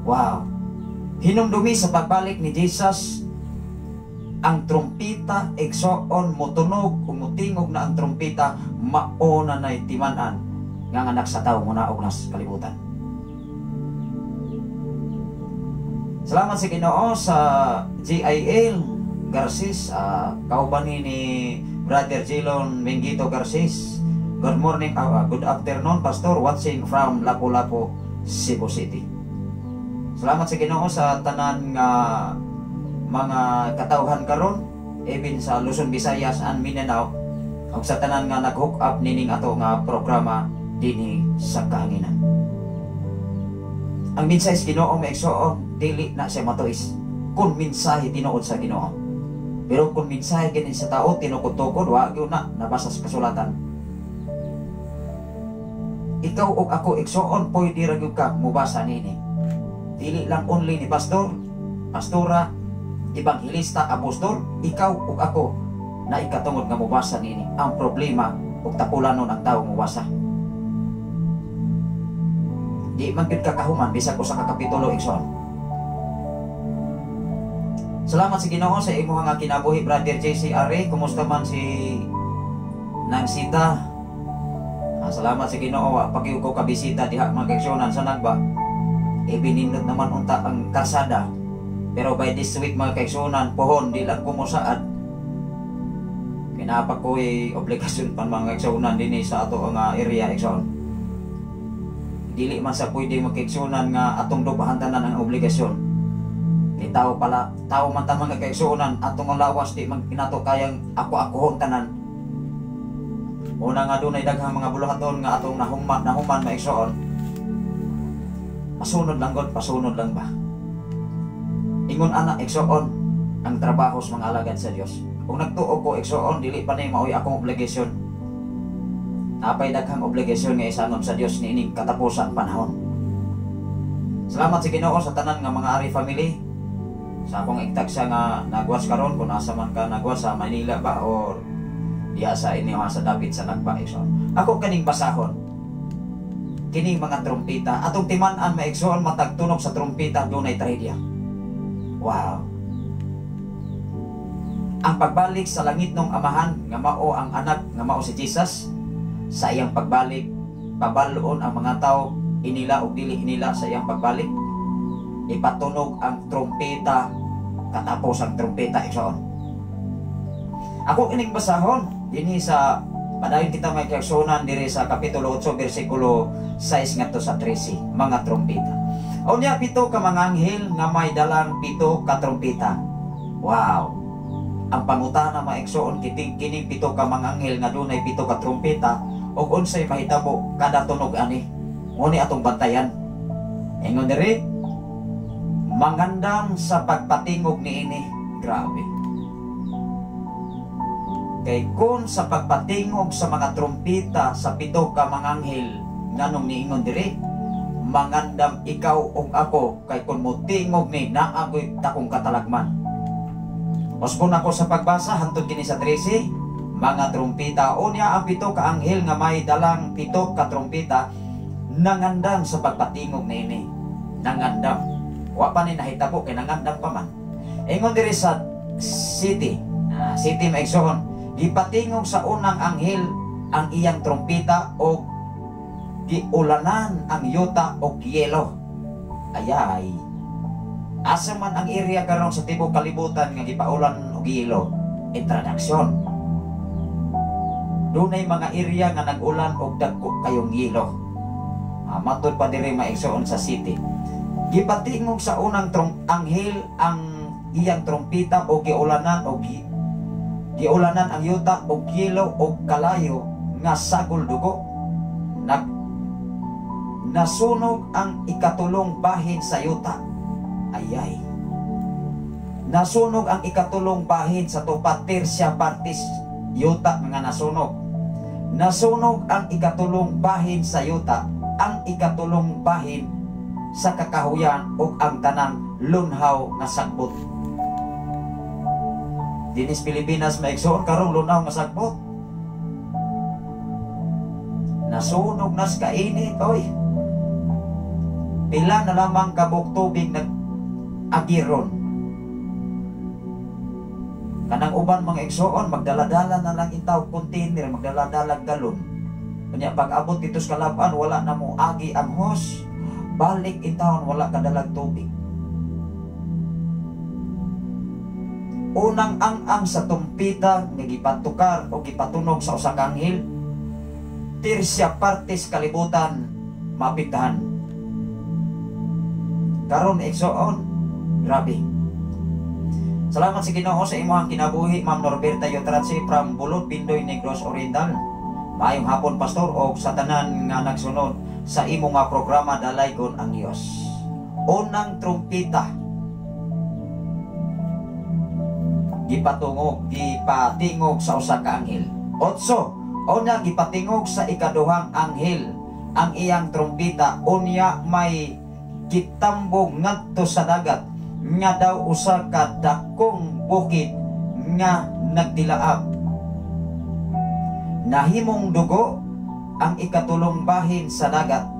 [SPEAKER 1] Wow. Hinumdumi sa pagbalik ni Jesus ang trompeta igsoon motunog ug motingog na ang trompeta mauna nay timan-an nga anak sa tawo munaog nas kalibutan. Salamat sa Ginoo sa GIL Garces, kauban ni Brother Jilon Mengito Garces. Good morning, good afternoon Pastor, watching from Lapu-Lapu, Cebu City. Salamat sa Ginoo sa tanan nga mga katawhan karon, even sa Luzon, Visayas and Mindanao, ug sa tanan nga nag-hook up nining ato nga programa dinhi sa kahanginan. Ang mensahe sa Ginoo maigsoon, dili na siya matuis kung mensahe tinuod sa Ginoo. Pero kung mensahe kini sa tao tinukod-tukod, wa gyud na nabasa sa kasulatan. Ikaw ug ako igsoon pwede ra gyud ka mubasa nini. Dili lang only ni pastor, pastora, ebanghilista, apostol, ikaw ug ako na ikatungod nga mubasa nini. Ang problema ug tapulanon ang tawo mubasa. Di man gyud kakahuman bisag usa ka kapitulo igsoon. Salamat sa Ginoo sa imo nga kinabuhi Brother JC Are. Kumusta man si Nansita? Salamat sa Ginoo wa pagyud ko kabisita diha mga kaigsuonan sa Nagba. Ibinindot naman unta ang kalsada. Pero by this week mga kaigsuonan, pohon di lang ko mosaad. Kinapa ko'y obligasyon pa mga kaigsuonan dinhi sa ato nga area igsoon. Dili man sa pwede mga kaigsuonan nga atong dubahan tanan ang obligasyon. Kay tao pala, tao man ta mga kaigsuonan, atong lawas di man kinato kayang ako-akohon tanan. Una nga dunay daghang mga buluhaton nga atong nahuman maigsoon. Pasunod lang God, pasunod lang ba? Ingon ana igsoon ang trabaho sa mga alagad sa Dios. Kung nagtuo ko igsoon, dili pa ni maoy akong obligasyon. Napay daghang obligasyon nga isanon sa Dios niining katapusan panahon. Salamat sa Ginoo sa tanan nga mga ari family. Sa akong igtagsa nga nagwas karon, kung asa man ka nagwas sa Manila ba or diya sa inyo sa David sa Nagba igsoon. Ako kaning basahon kining mga trompeta atong timan-an maigsoon matagtunog sa trompeta dunay trahedya. Wow. Ang pagbalik sa langit ng amahan nga mao ang anak nga mao si Jesus, sa iyang pagbalik pabaloon ang mga tao inila o dili inila sa iyang pagbalik. Ipatunog ang trompeta katapos ang trompeta igsoon. Ako ining basahon dinhi sa padayon kita may kaigsuonan diri sa kapitulo 8 bersikulo 6 ngadto sa 13 mga trompeta. Unya pito ka mga anghel nga may dalang pito ka trompeta. Wow. Ang pangutana maigsoon kining pito ka mga anghel nga dunay pito ka trompeta ug unsay mahitabo kada tunog ani. Nguni atong bantayan. Ingon diri mangandam sa pagpatingog niini. Grabe. Kay kun sa pagpatingog sa mga trompeta sa pito ka mga anghel nganong niingon diri mangandam ikaw ug ako kay kun motingog ni naagoy takong katalagman. Osbon ako sa pagbasa hantod kini sa 13 mga trompeta unya ang pito ka anghel nga may dalang pito ka trompeta nangandam sa pagpatingog niini. Nangandam. Wa pa ni nahitabo kay nangandam pa man. Ingon diri sa city maigsoon gipatingog sa unang anghel ang iyang trompeta o giulanan ang yuta o yelo. Ayay. Asa man ang area karon sa tibok kalibutan nga gipaulan og yelo? Introduction. Dunay mga area nga nag-ulan og dagko kayong yelo. Matod pa diri maigsoon sa city. Gipatingog sa unang anghel ang iyang trompeta o giulanan ang yuta og yelo og kalayo nga sagol dugo. Nasunog ang ikatulong bahin sa yuta. Ayay. Nasunog ang ikatulong bahin sa tupa tersia partis yuta nga nasunog. Nasunog ang ikatulong bahin sa yuta, ang ikatulong bahin sa kakahuyan ug ang tanang lunhaw nga sagbot. Dinis Pilipinas maigsoon karong lunhaw nga sagbot. Nasunog nas kainit oy. Pila na lamang kabog tubig nag-agiron. Kanang uban mga igsoon magdala-dala na lang itaw container, magdala-dala galon. Kanya pag abot dito sa kalaban wala na mo agi ang hose. Balik itawon wala kadalag tubig. Unang ang sa tumpita nga gipatukar o gipatunog sa usa ka anghel. Tersia partes kalibutan maapektahan. Karon igsoon, grabe. Salamat sa Ginoo sa imong kinabuhi, Ma'am Norberta Yotratsi from Bulod, Pindoy, Negros Oriental. Maayong hapon pastor o sa tanan nga nagsunod sa imong nga programa Dalaygon ang Dios. Unang trumpeta. Gipatingog sa usa ka anghel. 8. Una gipatingog sa ikaduhang anghel ang iyang trumpeta unya may kitambog ngadto sa dagat nga daw usa ka dakong bukid nga nagdilaab. Nahimong dugo ang ikatulong bahin sa dagat.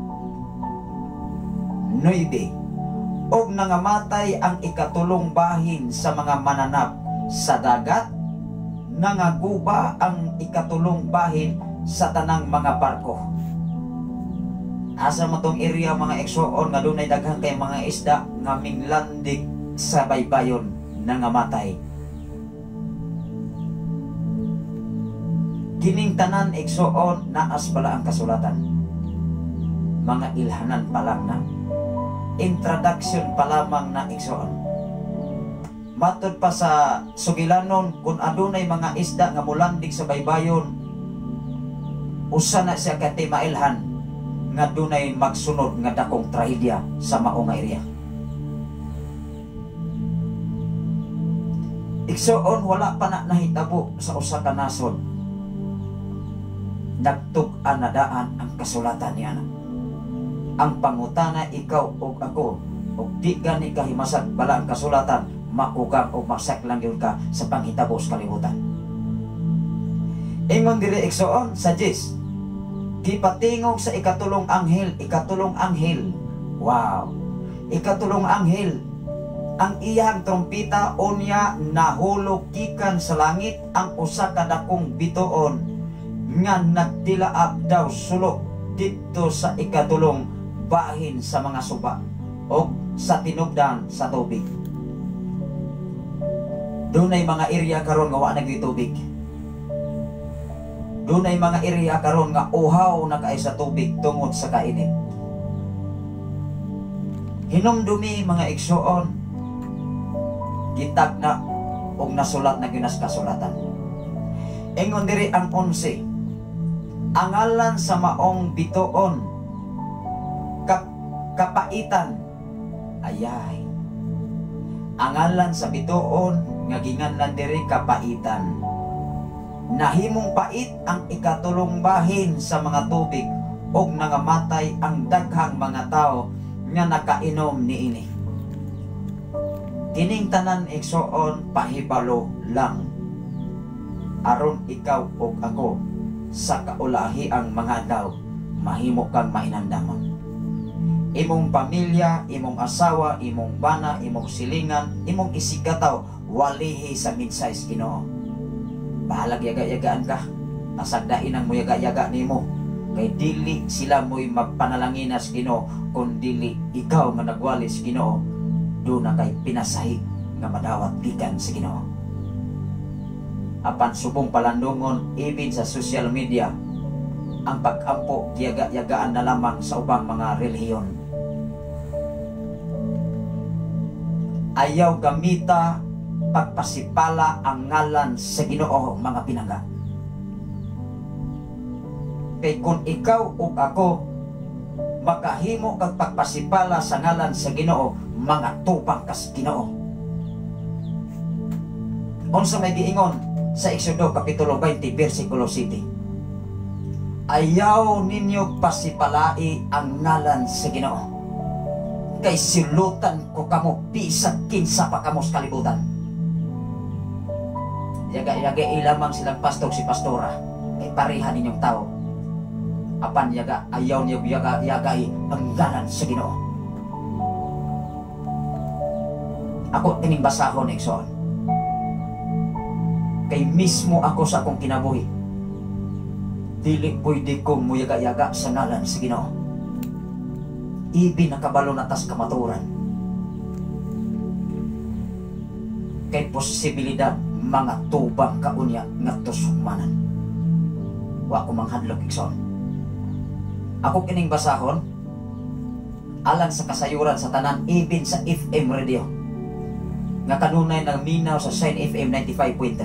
[SPEAKER 1] 9. Og nangamatay ang ikatulong bahin sa mga mananap sa dagat. Nangaguba ang ikatulong bahin sa tanang mga barko. Asa mo tong area mga igsoon nga dunay daghang kay mga isda nga minglandig sa baybayon nangamatay. Kining tanan igsoon naas pala ang kasulatan. Mga ilhanan pa lang na. Introduction pa lamang na igsoon. Matod pa sa sugilanon kung adunay mga isda nga mulandig sa baybayon, usa na siya kati mailhan nga dunay magsunod nga dakong trahedya sa maong area. Igsoon wala pa na nahitabo sa usa ka nasod. Nagtug-an na daan ang kasulatan niya. Ang pangutana ikaw o ako o di gani kahimasag bala ang kasulatan makugam o masaklang yun ka sa panghitabo sa kalibutan. Ingon diri igsoon sa 10. Gipatingog sa ikatulong anghel. Wow. Ikatulong anghel. Ang iyang trompeta unya nahulog gikan sa langit ang usa ka dakong bituon nga nagdilaab daw sulok dito sa ikatulong bahin sa mga suba o sa tinubdan sa tubig. Dunay mga area karon nga wa nagay tubig. Dunay mga area karon nga uhaw na kay sa tubig tungod sa kainit. Hinumdumi mga igsoon, gitag na og nasulat na ginas kasulatan. Ingon diri ang 11, ang ngalan sa maong bituon kapaitan. Ayay, ang ngalan sa bituon nga ginganlan diri kapaitan. Nahimong pait ang ikatulong bahin sa mga tubig, og nangamatay ang daghang mga tao nga nakainom niini. Kining tanan igsoon pahibalo lang, aron ikaw ug ako sa kaulahi ang mga daw mahimo kang mainamdaman. Imong pamilya, imong asawa, imong bana, imong silingan, imong isigataw walihi sa minsay sa Ginoo. Bahalag yaga-yagaan ka, asagdain ang mo yaga-yaga nimo, kay dili sila mo'y magpanalangin sa Ginoo, kung dili ikaw nga nagwali sa Ginoo, doon na kay pinasahi nga madawat gikan sa Ginoo. Apan subong palandungon even sa social media, ang pag-ampo yaga-yagaan na lamang sa ubang mga relihiyon. Ayaw gamita pagpasipala ang ngalan sa Ginoo mga pinangga. Kay kung ikaw ug ako makahimo kag pagpasipala sa ngalan sa Ginoo, mga tubang kas Ginoo. Unsa may giingon sa Exodo kapitulo 20 bersikulo 7? Ayaw ninyo pasipalai ang ngalan sa Ginoo, kay silutan ko kamo bisag kinsa pa kamo sa kalibutan. Yaga-yaga ilamang silang pastor si pastora, kay pareha ninyong tao. Apan yaga ayaw niyo yaga-yagai ang ngalan sa Ginoo. Ako tining basahon igsoon, kay mismo ako sa akong kinabuhi, dili pwede kong muyaga-yaga sa ngalan sa Ginoo. Ibi nakabalo na tas kamaturan, kay posibilidad mga tubang kaunya nga tusukmanan. Wa ko manghadlok igsoon. Ako kining basahon alang sa kasayuran sa tanan, even sa FM radio nga kanunay nagminaw sa Shine FM 95.3.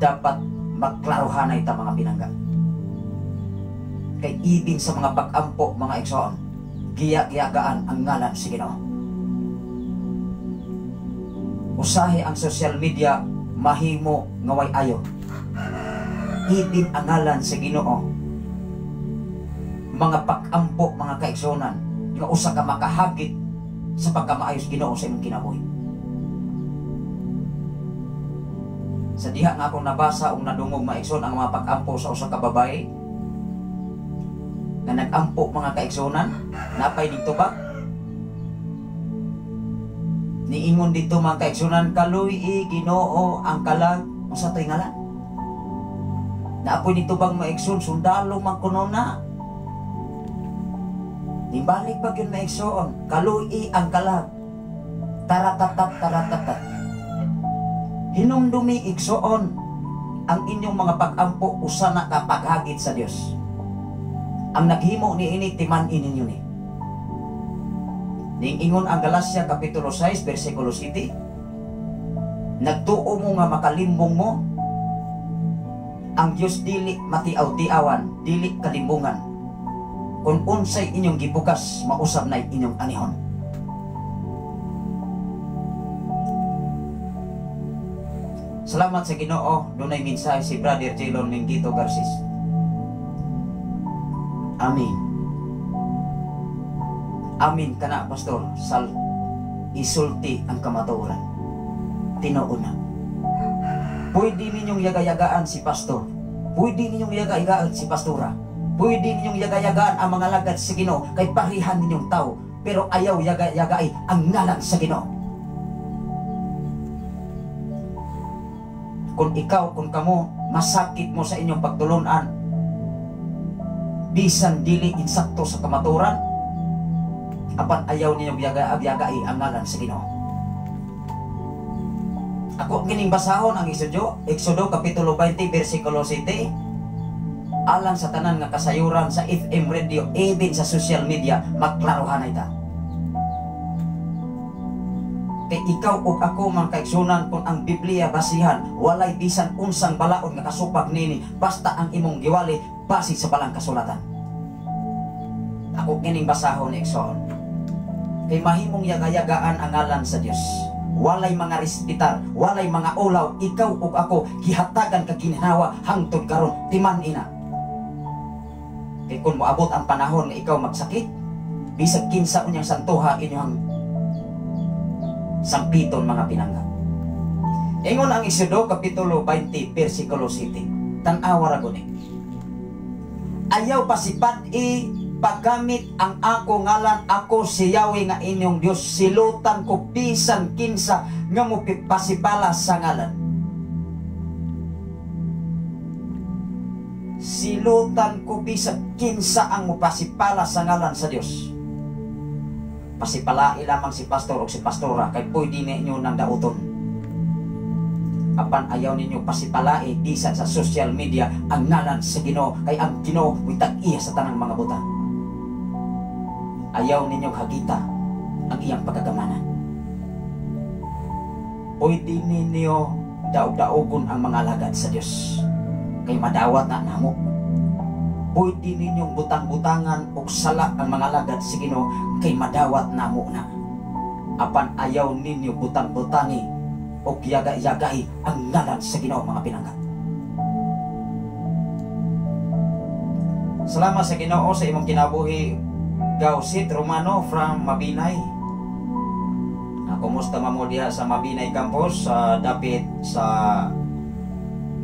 [SPEAKER 1] Dapat magklarohanay ta mga pinangga, kay ibig sa mga pag-ampo mga igsoon, giyagaan ang ngalan sa Ginoo. Usahi ang social media mahimo nga way ayo, ibig ang ngalan sa Ginoo. Mga pag-ampo mga kaigsonan nga usa ka makahagit sa pagkamaayos Ginoo sa imong kinabuhi. Sa diha nga akong nabasa o nadungog maigsoon ang mga pag-ampo sa usa ka babae nga nag-ampo mga kaigsonan, napay dito ba? Niingon dito mga kaigsonan, kaluy Ginoo ang kalag usa toy ngalan. Naapoy dito bang maigsoon sundalo man kuno na. Nimbalik ba yun maigsoon, kaluy ang kalag, taratatat taratatat. Hinumdumi igsoon ang inyong mga pag-ampo usa na kapaghagit sa Dios. Ang naghimo ni ini timan ninyo ni. Ning ingon ang Galacia kapitulo 6 bersikulo 7, nagtuo mo nga makalimbong mo, ang Dios dili matiaw-tiawan, dili kalimbungan. Kung unsay inyong gibukas, mausab na inyong anihon. Salamat sa Ginoo, dunay mensahe si Brother Jelon Mingito Garcis. Amin. Amin kana pastor, sal isulti ang kamatuoran. Tinuod na. Pwede ninyong yaga-yagaan si pastor. Pwede ninyong yaga-yagaan si pastora. Pwede ninyong yaga-yagaan ang mga lagad sa Ginoo, kay parihan ninyong tao, pero ayaw yaga-yagai ang ngalan sa Ginoo. Kung ikaw, kung kamo, masakit mo sa inyong pagtulunan, bisan dili insakto sa kamaturan, apan ayaw ninyong yagai ang ngalan sa Ginoo. Ako kining basahon ang Exodo kapitulo 20 bersikulo 7. alang sa tanan nga kasayuran sa FM radio, even sa social media, magklarohan ita. Kay ikaw ug ako man kaigsunan kung ang Biblia basihan, walay bisan unsang balaod nga kasupag nini, basta ang imong giwali base sa balang kasulatan. Ako kining basahon ni Exxon. Kay mahimong yaga-yagaan ang ngalan sa Dios. Walay mga respetar, walay mga ulaw, ikaw ug ako gihatagan ka ginhawa hangtod karon timan ina. Kay kung moabot ang panahon nga ikaw magsakit, bisag kinsa unyang santuha inyong sampiton mga pinanggap. Ingon ang Exodo kapitulo 20 versikulo 7. Tan-awa ra guni. Ayaw pasipad paggamit ang ako ngalan, ako si Yahweh nga inyong Dios, silutan ko bisan kinsa nga mo pasipala sa ngalan. Silutan ko bisan kinsa ang mo pasipala sa ngalan sa Dios. Pasipalai lamang si pastor o si pastora kay pwede ninyo nang dauton. Apan ayaw ninyo pasipalai bisan sa social media ang ngalan sa Ginoo, kay ang Ginoo witag-iya sa tanang mga buta. Ayaw ninyo hagita ang iyang pagkagamanan. Pwede ninyo daog-daogon ang mga alagad sa Dios, kay madawat na namo. Pwede ninyong butang-butangan o sala ang mga alagad sa Ginoo, kay madawat namo na. Apan ayaw ninyo butang-butangi o yaga-yagay ang ngalan sa Ginoo mga pinanggap. Salamat sa Ginoo sa imong kinabuhi, Gausit Romano from Mabinay. Kumusta mo diha sa Mabinay campus, sa dapit sa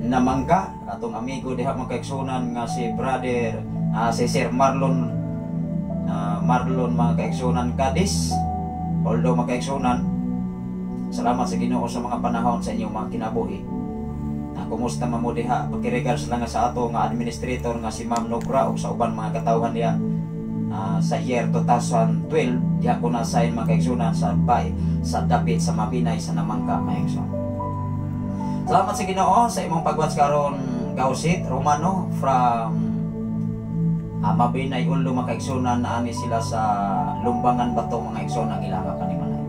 [SPEAKER 1] Namangga, atong amigo diha magkaigsunan nga si brother si Sir Marlon mga kaigsunan Cadiz, although magkaigsunan. Salamat sa Ginoo sa mga panahon sa inyong mga kinabuhi. Kumusta mo diha, pagkiregards lang sa ato nga administrator nga si Ma'am Nobra ug sa uban mga katawhan diha. Sa year 2012 diha ko na-assign mga kaigsunan sa dapit sa Mabinay sa Namangga kaigsunan. Salamat sa Ginoo sa imong pagwatch karon, Gausit Romano from Mabinay ulo mga kaigsunan, na ani sila sa Lumbangan Bato mga igsoon ang ilang panimalay.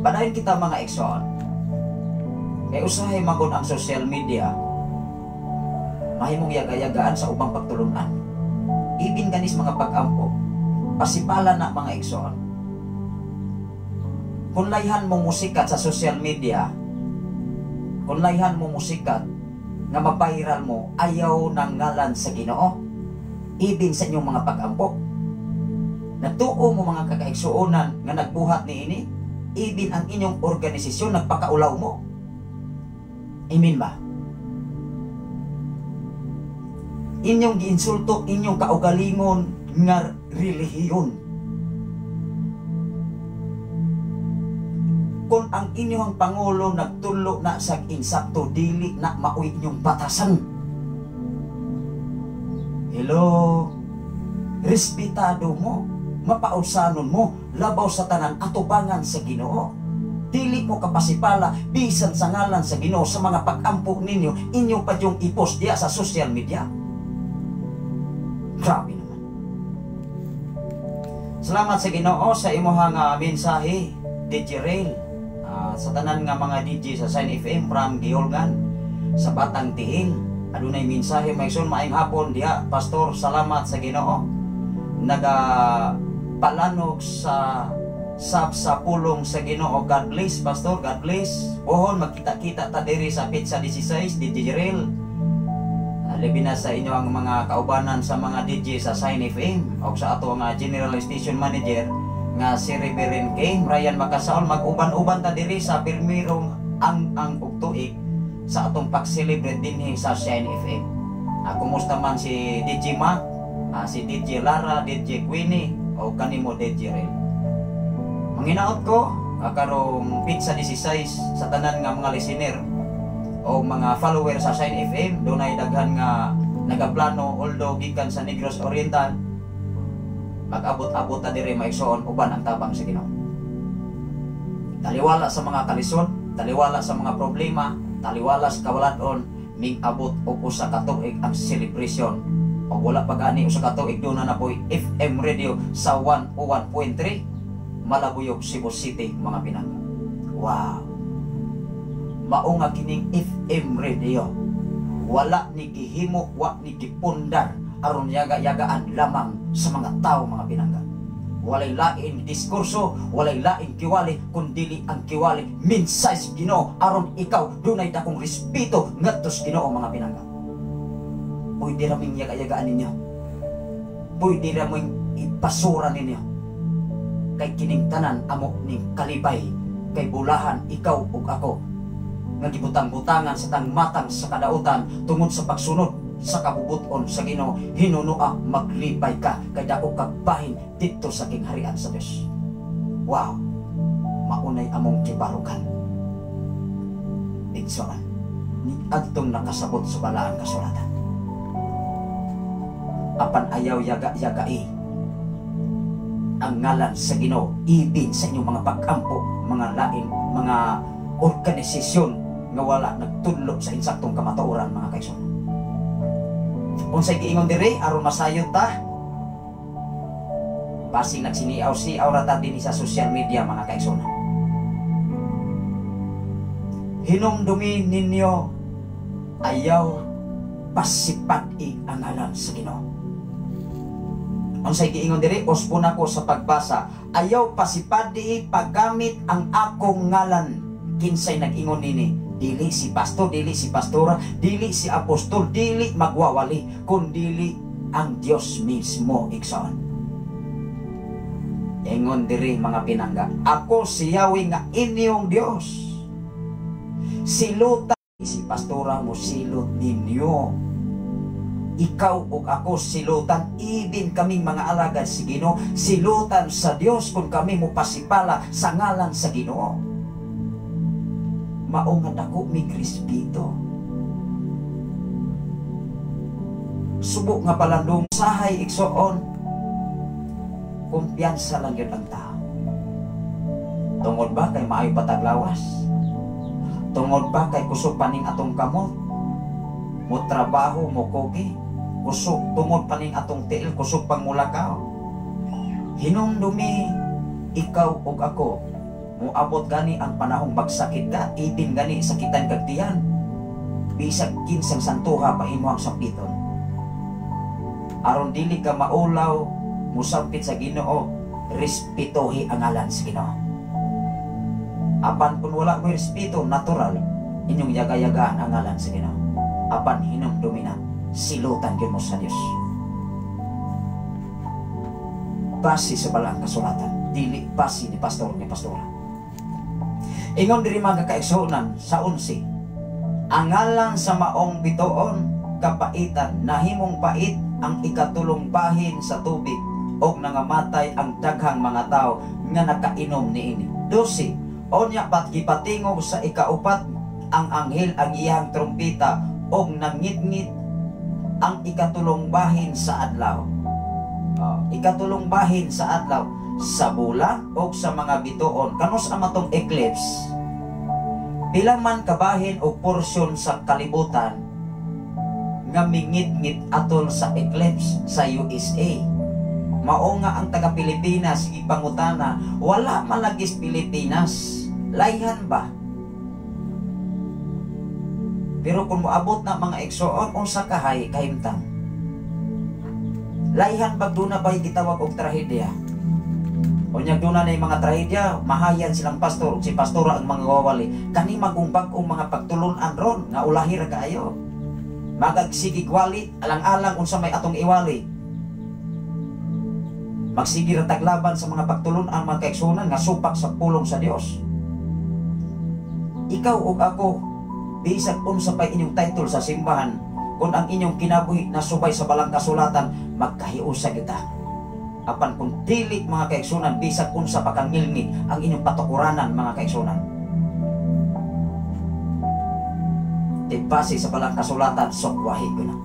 [SPEAKER 1] Padayon kita mga igsoon, kay usahay magod ang social media, mahimong yaga-yagaan sa ubang pagtulunan. Ibin ganis mga pag-ampo, pasipala na mga igsoon. Kung layhan mo musikat sa social media, kung layhan mo musikat nga mabiral mo, ayaw ng ngalan sa Ginoo, ibin sa inyong mga pag-ampo. Natuo mo mga kakaigsuonan nga nagbuhat ni ini, ibin ang inyong organisasyon nagpakaulaw mo. Amen ba? Inyong giinsulto, inyong kaugalingon nga relihiyon. Kung ang inyong Pangulo nagtulo na sa insakto, dili na mauwi inyong batasan. Hello, respetado mo, mapausanon mo, labaw sa tanan atubangan sa Ginoo. Dili mo kapasipala bisan sa ngalan sa Ginoo sa mga pag-ampo ninyo, inyong pa yung i-post diya sa social media. Grabe naman. Salamat sa Ginoo sa imuhang mensahe, DJ Rail. Sa tanan nga mga DJ sa Sign FM from Giholgan, sa Batang Tiil, adunay mensahe maigsoon maayong hapon diha, Pastor. Salamat sa Ginoo. Nagapalanog sa pulong sa Ginoo. God bless, Pastor. God bless. Pohon magkita-kita ta diri sa Pizza 16 DJ Rail. Labi na sa inyo ang mga kaubanan sa mga DJ sa Sign FM o sa ato nga General Station Manager nga si Reverend Kane Ryan Makasaol. Mag-uban-uban ta diri sa pirmirong ang ugtuig sa atong pag-celebrate dinhi sa Sign FM. Kumusta man si DJ Mac, si DJ Lara, DJ Queenie o kanimo DJ Rail. Manginaot ko karong Pizza 16 sa tanan nga mga listener o mga follower sa Sign FM. Dunay daghan nga nagaplano, although gikan sa Negros Oriental, mag-abot-abot ta diri maigsoon uban ang tabang sa Ginoo. Taliwala sa mga kalisod, taliwala sa mga problema, taliwala sa kawaladon, ming abot og usa ka tuig ang celebration. O wala pa gani usa ka tuig doon na po'y FM radio sa 101.3 Malabuyog, Cebu City, mga pinangga. Wow! Mao nga kining FM radio. Wala ni gihimo, wa ni gipundar aron yaga-yagaan lamang sa mga tao, mga pinangga. Walay lain diskurso, walay lain kiwali, kundili ang kiwali minsay Ginoo aron ikaw dunay dakong respeto ngadtos Ginoo, mga pinangga. Pwede raming yaga-yagaan ninyo. Pwede raming ipasura ninyo. Kay kining tanan amo ning kalibay, kay bulahan ikaw ug ako nga gibutang-butangan sa tangmatang sa kadautan tungod sa pagsunod sa kabubuton sa Ginoo. Hinunua maglibay ka kay dako kag bahin didto sa kingharian sa Dios. Wow, maunay among kibarukan. Igsoon ni adtong nakasabot sa balaan kasulatan. Apan ayaw yaga-yagai ang ngalan sa Ginoo ibin sa inyong mga pag-ampo, mga lain, mga organisasyon nga wala nagtudlo sa insaktong kamatuoran, mga kaigsoon. Unsay giingon diri aron masayod ta, basing nagsiniaw-siaw ra ta dinhi sa social media, mga kaigsoon. Hinumdumi ninyo ayaw pasipag-i ang ngalan sa Ginoo. Unsay giingon diri, usbon ako sa pagbasa, ayaw pasipadi paggamit ang akong ngalan. Kinsay nag-ingon nini? Dili si pastor, dili si pastora, dili si apostol, dili magwawali, kundi ang Dios mismo, igsoon. Ingon diri, mga pinangga, ako si Yahweh nga inyong Dios. Silutan si pastora mo, silot ninyo. Ikaw ug ako silutan, ibin kaming mga alagad si Ginoo, silutan sa Dios kung kami mo pasipala sa ngalan sa Ginoo. Mao nga dako mi Krispito. Subok nga palandong sahay igsoon. Kumpiyansa lang yun ang tao. Tungod ba kay maayo pataglawas? Tungod ba kay kusog paning atong kamot? Mo trabaho mo kogi? Kusog tungod paning atong tiil, kusog pang mulakaw. Hinumdumi ikaw ug ako, muabot gani ang panahong magsakit ka, ibin gani sakitan kag tiyan. Bisag kinsang santuha pa imo ang sakiton. Aron dili ka maulaw, musampit sa Ginoo, respetuhi ang ngalan sa Ginoo. Apan kung wala mo respeto, natural inyong yaga-yagaan ang ngalan sa Ginoo. Apan hinumdumi na, silutan yun mo sa Dios. Base sa balang kasulatan, dili base ni pastor ni pastora. Ingon diri mga kaigsuonan sa 11, ang ngalan sa maong bituon kapaitan, nahimong pait ang ikatulong bahin sa tubig, og nangamatay ang daghang mga tao nga nakainom niini. 12, onya pat gipatingog sa ikaupat ang anghel ang iyang trumpeta, og nangitngit ang ikatulong bahin sa adlaw. Ikatulong bahin sa adlaw, sa bulan o sa mga bituon. Kanus ang matong eclipse, pila man kabahin o porsyon sa kalibutan nga mingit-ngit atol sa eclipse sa USA. Mao nga ang taga Pilipinas ipangutana, wala malagis Pilipinas, layhan ba? Pero kung moabot na mga igsoon, unsa kahay kahimtang? Layhan pag doon na ba'y gitawag og trahedya? O niyag doon na yung mga trahedya, mahayan silang pastor, si pastora ang mga wawali. Kani magumbag o mga pagtulunan ron, nga ulahir kaayo. Magagsigig wali, alang-alang unsa may atong iwali. Magsigi ra taglaban sa mga pagtulunan, mga kaigsunan, nga supak sa pulong sa Dios. Ikaw o ako, bisag unsa pay inyong title sa simbahan, kung ang inyong kinabuhi nasubay sa balang kasulatan, magkahiusa kita. Apan kung dili, mga kaigsunan, bisag unsa pa kang ngilngi ang inyong patukuranan, mga kaigsunan. Base sa balang kasulatan, sokwahi ko na.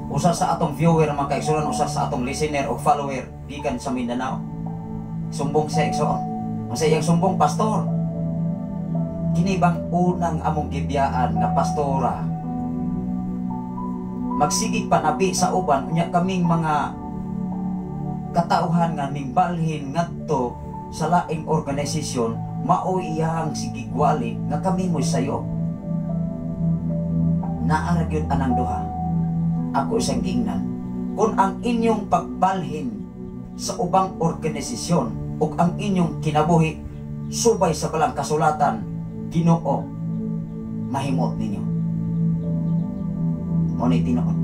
[SPEAKER 1] Usa sa atong viewer, mga kaigsunan, usa sa atong listener o follower, gikan sa Mindanao, sumbong sa igsoon. Ang sa iyang sumbong, pastor, kini bang unang among gibiyaan nga pastora magsigig panabi sa uban unya kaming mga katauhan nga ningbalhin ngadto sa laing organisasyon mao iyang sigigwali nga kami mo'y sayo. Naara gyud anang duha. Ako isang giingnan, kung ang inyong pagbalhin sa ubang organisasyon ug ang inyong kinabuhi subay sa balang kasulatan, Ginoo, mahimot ninyo. Mo'y tinuod.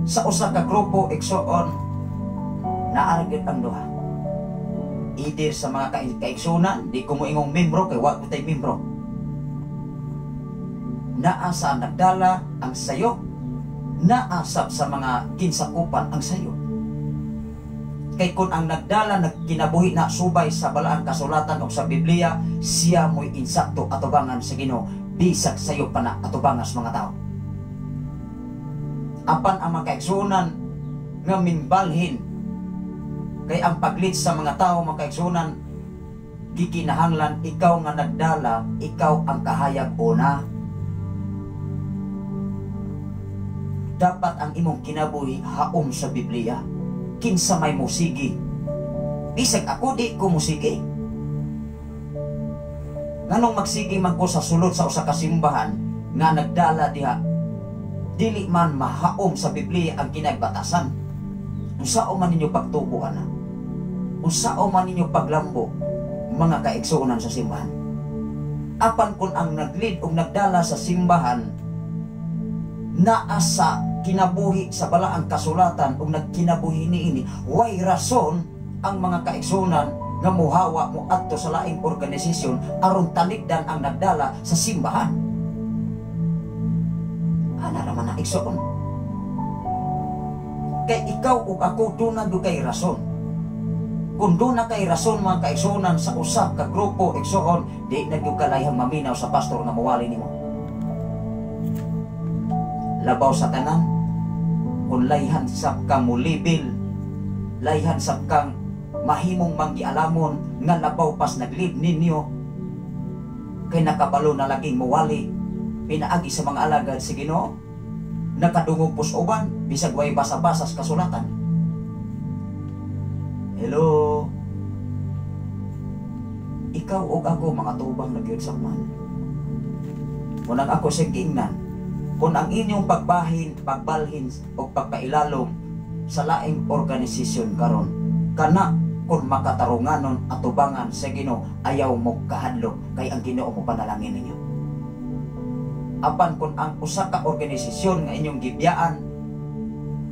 [SPEAKER 1] Sa usa ka grupo igsoon, naara gyud ang duha. Either sa mga kaigsunan, di ko moingong membro kay wa ko tay membro. Naa sa nagdala ang sayo, naasap sa mga kinsakupan ang sayo. Kay kung ang nagdala nagkinabuhi na subay sa balaang kasulatan o sa Biblia, siya mo'y insakto atubangan sa Ginoo, bisag sayo pa na atubangan sa mga tao. Apan ang mga kaigsunan nga minbalhin, kay ang paglit sa mga tao mga kaigsunan, gikinahanglan ikaw nga nagdala, ikaw ang kahayag una. Dapat ang imong kinabuhi haom sa Biblia. Kinsa may musigi, bisag ako di ko musigi. Nganong magsigi man ko sa sulod sa usa ka simbahan nga nagdala diha, dili man mahaom sa Biblia ang kinagbatasan. Unsao man ninyo pagtubuan na, unsao man ninyo paglambo, mga kaigsunan sa simbahan. Apan kung ang naglid o nagdala sa simbahan naa sa kinabuhi sa balaang kasulatan o nagkinabuhi niini, way rason ang mga kaigsunan nga muhawa mo adto sa laing organisasyon aron talikdan ang nagdala sa simbahan. Ana ra man na igsoon. Kay ikaw ug ako doon na kay rason. Kung doon na kay rason mga kaigsunan sa usap ka grupo igsoon, di na gyud kalayhang maminaw sa pastor nga mawali nimo. Labaw sa tanan, kung layhan sab kang mulibil, layhan sab kang mahimong manggialamon nga labaw pas naglid ninyo, kay nakabalo na laging muwali, pinaagi sa mga alagad sa Ginoo, nakadungog pusuban, bisag way basa-basas kasulatan. Hello? Ikaw o ako mga tubang nagyod sa man. Munang ako sa giingnan, kung ang inyong pagbalhin o pagpailalom sa laing organisasyon karon, kana kung makatarunganon at tubangan sa Ginoo, ayaw mo kahadlok kay ang Ginoo mo panalangin ninyo. Apan kung ang usa ka organisasyon nga inyong gibiyaan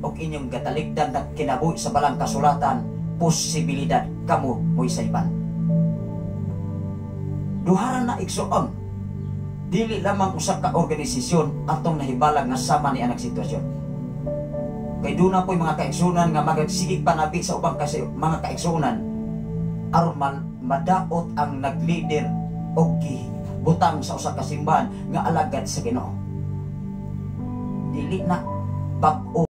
[SPEAKER 1] o inyong gataligdan na kinabuhi sa balang kasulatan, posibilidad kamo mo'y sayban. Duharan na igsoon, dili lamang usa ka organisasyon atong nahibalang nga sama ni anak sitwasyon. Kay doon na po'y mga kaigsunan nga magsigig panabi sa ubang mga kaigsunan aron madaot ang naglider o butang sa usa ka simbahan nga alagad sa Ginoo. Dili na bag-o